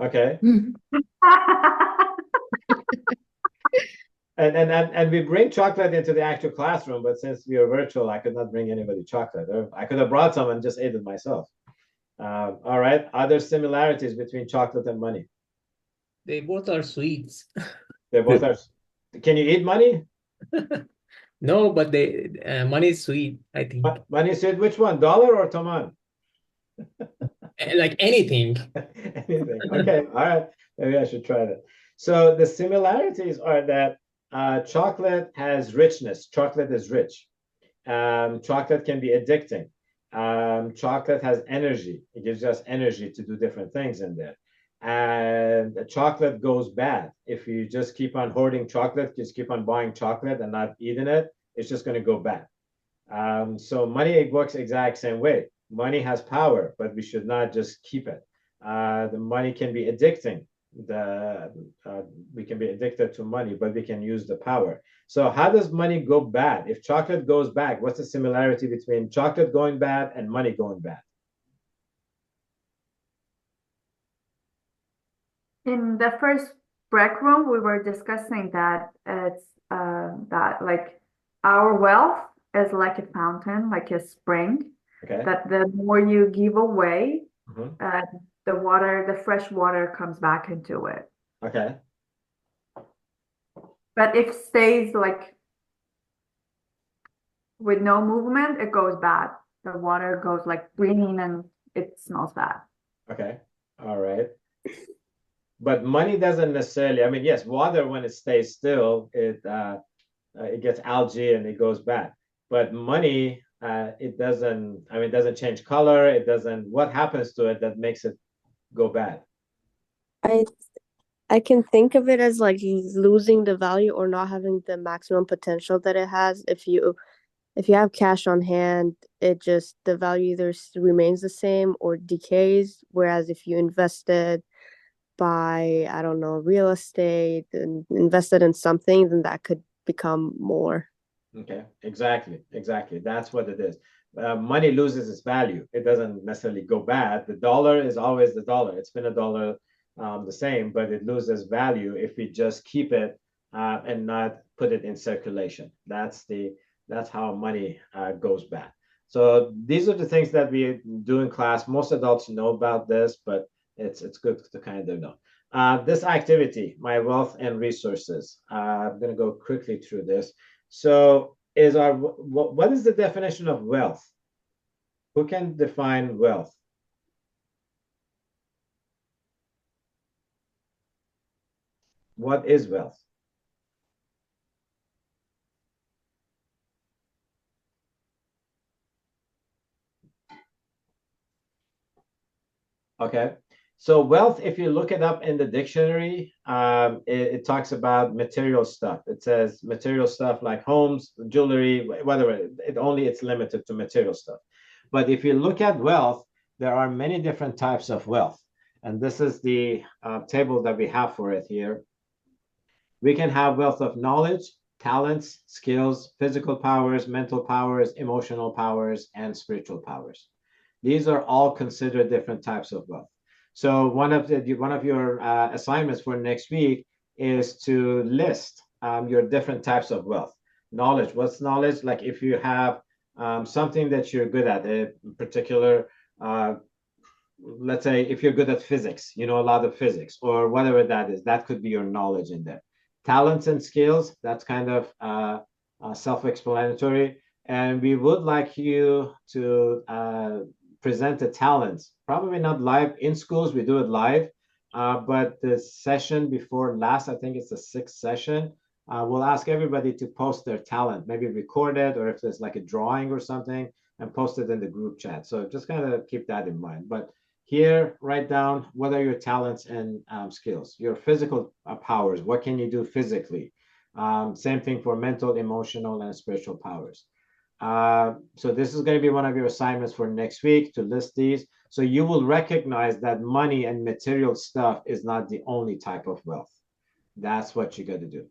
Okay. And we bring chocolate into the actual classroom, but since we are virtual, I could not bring anybody chocolate. Or I could have brought some and just ate it myself. All right. Are there similarities between chocolate and money? They both are sweets. They both are. Can you eat money? No, but money is sweet, I think. Money is sweet. Which one? Dollar or toman? Like anything. Anything. Okay. All right. Maybe I should try that. So the similarities are that chocolate has richness. Chocolate is rich. Chocolate can be addicting. Chocolate has energy. It gives us energy to do different things in there. And the chocolate goes bad. If you just keep on hoarding chocolate, just keep on buying chocolate and not eating it, it's just going to go bad. So money works exact same way. Money has power, but we should not just keep it. The money can be addicting. We can be addicted to money, but we can use the power. So how does money go bad? If chocolate goes bad, what's the similarity between chocolate going bad and money going bad? In the first break room, we were discussing that it's that like our wealth is like a fountain, like a spring. Okay. That the more you give away, Mhm. the fresh water comes back into it. Okay. But if stays like with no movement, it goes bad. The water goes like green and it smells bad. Okay. All right. But money doesn't necessarily, I mean, yes, water, when it stays still, it gets algae and it goes bad. But money, it doesn't, I mean, it doesn't change color. It doesn't, what happens to it that makes it go bad? I can think of it as like losing the value or not having the maximum potential that it has. If you have cash on hand, it just the value either remains the same or decays. Whereas if you invested by, I don't know, real estate and invested in something, then that could become more. Okay, exactly. That's what it is. Money loses its value. It doesn't necessarily go bad. The dollar is always the dollar. It's been a dollar the same, but it loses value if we just keep it and not put it in circulation. That's how money goes bad. So these are the things that we do in class. Most adults know about this, but it's good to kind of know. This activity, my wealth and resources. I'm going to go quickly through this. So what is the definition of wealth? Who can define wealth? What is wealth? Okay. So wealth, if you look it up in the dictionary, it talks about material stuff. It says material stuff like homes, jewelry, whatever. It's limited to material stuff. But if you look at wealth, there are many different types of wealth. And this is the table that we have for it here. We can have wealth of knowledge, talents, skills, physical powers, mental powers, emotional powers, and spiritual powers. These are all considered different types of wealth. So one of your assignments for next week is to list your different types of wealth. Knowledge. What's knowledge? Like if you have something that you're good at, a particular, let's say if you're good at physics, you know a lot of physics or whatever that is, that could be your knowledge in there. Talents and skills, that's kind of self-explanatory. And we would like you to present the talents, probably not live in schools, we do it live, but the session before last, I think it's the 6th session, we'll ask everybody to post their talent, maybe record it, or if there's like a drawing or something, and post it in the group chat. So just kind of keep that in mind. But here, write down what are your talents and skills, your physical powers, what can you do physically? Same thing for mental, emotional, and spiritual powers. So this is going to be one of your assignments for next week to list these. So you will recognize that money and material stuff is not the only type of wealth. That's what you got to do.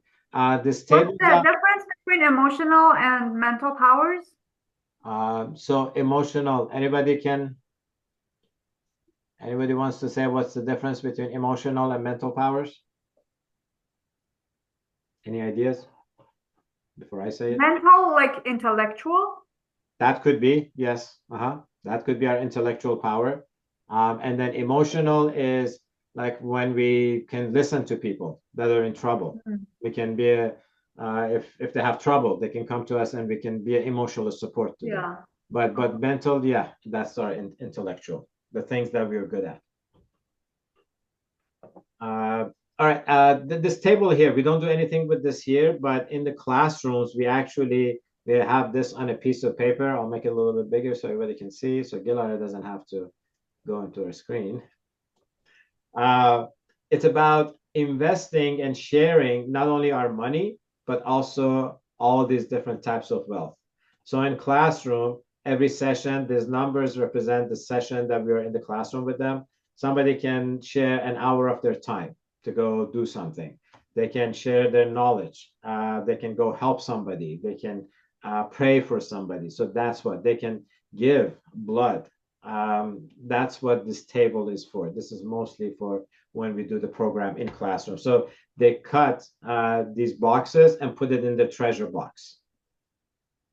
This table. What's the difference between emotional and mental powers? So emotional, anybody wants to say what's the difference between emotional and mental powers? Any ideas before I say it? Mental, like intellectual? That could be, yes. That could be our intellectual power. And then emotional is like when we can listen to people that are in trouble. We can be, if they have trouble, they can come to us and we can be an emotional support to them. But mental, yeah, that's our intellectual, the things that we are good at. All right, this table here, we don't do anything with this here, but in the classrooms, we have this on a piece of paper. I'll make it a little bit bigger so everybody can see, so Gilara doesn't have to go into her screen. It's about investing and sharing not only our money, but also all these different types of wealth. So in classroom, every session, these numbers represent the session that we're in the classroom with them. Somebody can share an hour of their time to go do something. They can share their knowledge. They can go help somebody. They can pray for somebody. So that's what they can give blood. That's what this table is for. This is mostly for when we do the program in classroom. So they cut these boxes and put it in the treasure box.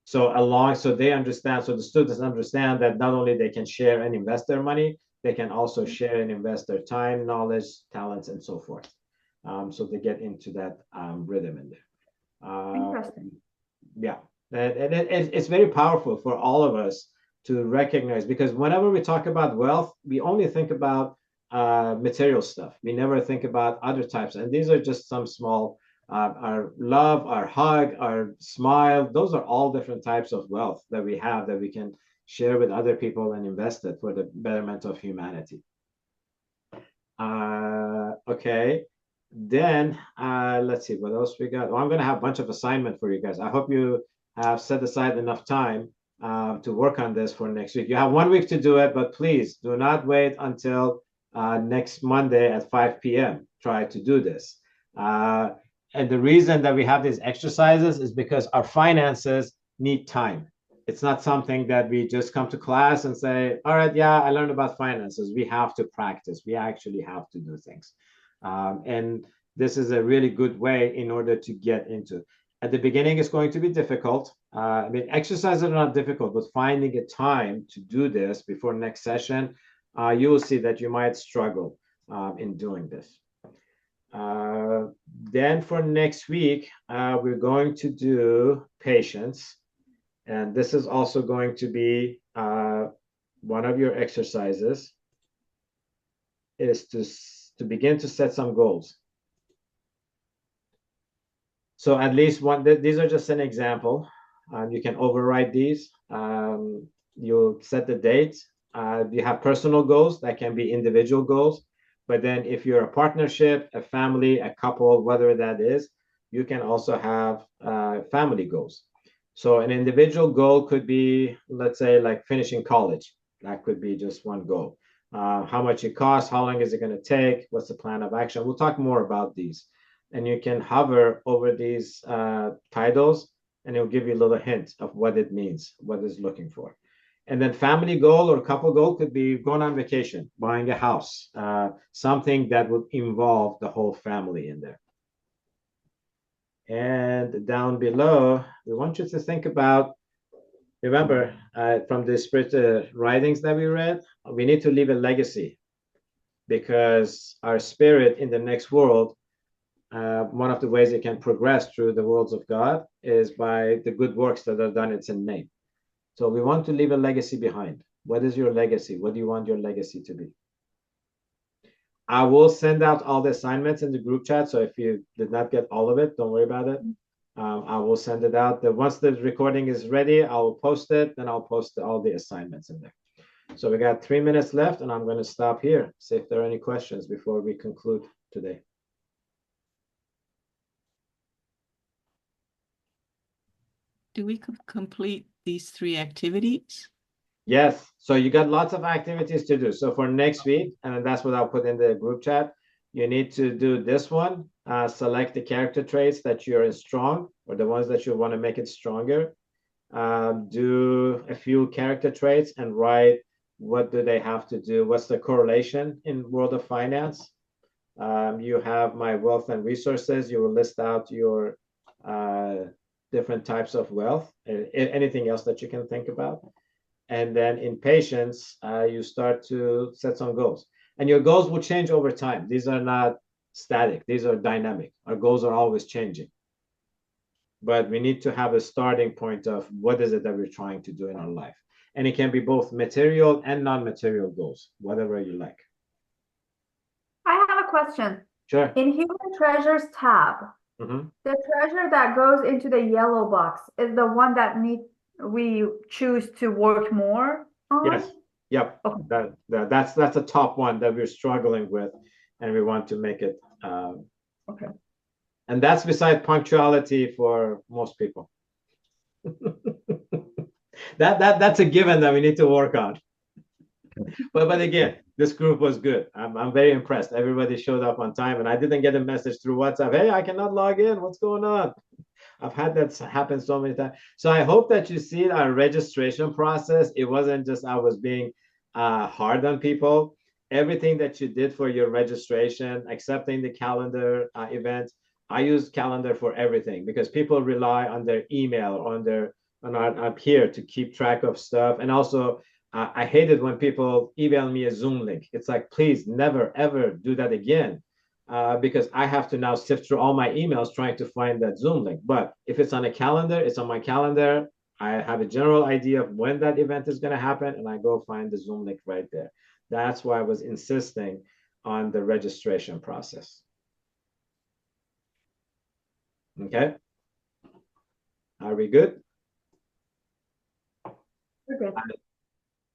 So they understand, so the students understand that not only they can share and invest their money, they can also share and invest their time, knowledge, talents, and so forth. So they get into that rhythm in there. Interesting. Yeah, and it's very powerful for all of us to recognize, because whenever we talk about wealth, we only think about material stuff. We never think about other types. And these are just some small our love, our hug, our smile. Those are all different types of wealth that we have that we can share with other people and invest it for the betterment of humanity. Okay, then let's see what else we got. Well, I'm going to have a bunch of assignment for you guys. I hope you have set aside enough time to work on this for next week. You have 1 week to do it, but please do not wait until next Monday at 5 p.m. Try to do this. And the reason that we have these exercises is because our finances need time. It's not something that we just come to class and say, all right, yeah, I learned about finances. We have to practice. We actually have to do things. And this is a really good way in order to get into. At the beginning, it's going to be difficult. I mean, exercises are not difficult, but finding a time to do this before next session, you will see that you might struggle in doing this. Then for next week, we're going to do patience. And this is also going to be one of your exercises, is to begin to set some goals. So at least one, these are just an example. You can override these. You'll set the date. You have personal goals that can be individual goals. But then if you're a partnership, a family, a couple, whatever that is, you can also have family goals. So an individual goal could be, let's say, like finishing college. That could be just one goal. How much it costs, how long is it going to take, what's the plan of action? We'll talk more about these. And you can hover over these titles, and it'll give you a little hint of what it means, what it's looking for. And then family goal or couple goal could be going on vacation, buying a house, something that would involve the whole family in there. And down below, we want you to think about, remember, from the spiritual writings that we read, we need to leave a legacy, because our spirit in the next world, one of the ways it can progress through the worlds of God is by the good works that are done in its name. So we want to leave a legacy behind. What is your legacy? What do you want your legacy to be? I will send out all the assignments in the group chat. So if you did not get all of it, don't worry about it. I will send it out. Once the recording is ready, I will post it. Then I'll post all the assignments in there. So we got 3 minutes left, and I'm going to stop here. See if there are any questions before we conclude today. Do we complete these 3 activities? Yes. So you got lots of activities to do. So for next week, and that's what I'll put in the group chat, you need to do this one. Select the character traits that you're strong, or the ones that you want to make it stronger. Do a few character traits and write what do they have to do. What's the correlation in World of Finance? You have my wealth and resources. You will list out your different types of wealth, anything else that you can think about. And then in patience, you start to set some goals. And your goals will change over time. These are not static. These are dynamic. Our goals are always changing. But we need to have a starting point of what is it that we're trying to do in our life. And it can be both material and non-material goals, whatever you like. I have a question. Sure. In Hidden Treasures tab, the treasure that goes into the yellow box is the one that we choose to work more on? Yes. Yep. Okay. That's the top one that we're struggling with, and we want to make it. Okay. And that's beside punctuality for most people. That's a given that we need to work on. But again, this group was good. I'm very impressed. Everybody showed up on time, and I didn't get a message through WhatsApp. Hey, I cannot log in. What's going on? I've had that happen so many times. So I hope that you see our registration process. It wasn't just I was being hard on people. Everything that you did for your registration, accepting the calendar event, I use calendar for everything because people rely on their email or on up here to keep track of stuff. And also, I hate it when people email me a Zoom link. It's like, please never, ever do that again. Because I have to now sift through all my emails trying to find that Zoom link. But if it's on a calendar, it's on my calendar. I have a general idea of when that event is going to happen, and I go find the Zoom link right there. That's why I was insisting on the registration process. Okay. Are we good? We're good.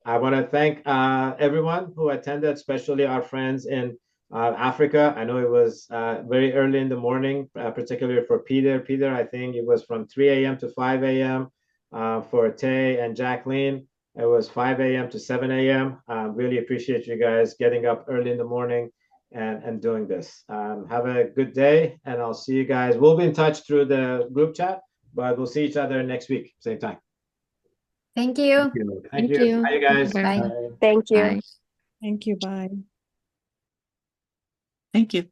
I want to thank everyone who attended, especially our friends in Africa. I know it was very early in the morning, particularly for Peter. Peter, I think it was from 3 a.m. to 5 a.m. For Tay and Jacqueline, it was 5 a.m. to 7 a.m. Really appreciate you guys getting up early in the morning and doing this. Have a good day, and I'll see you guys. We'll be in touch through the group chat, but we'll see each other next week, same time. Thank you. Thank Thank you. you. Bye, you guys. Bye. Bye. Thank you. Bye. Thank you. Bye. Thank you.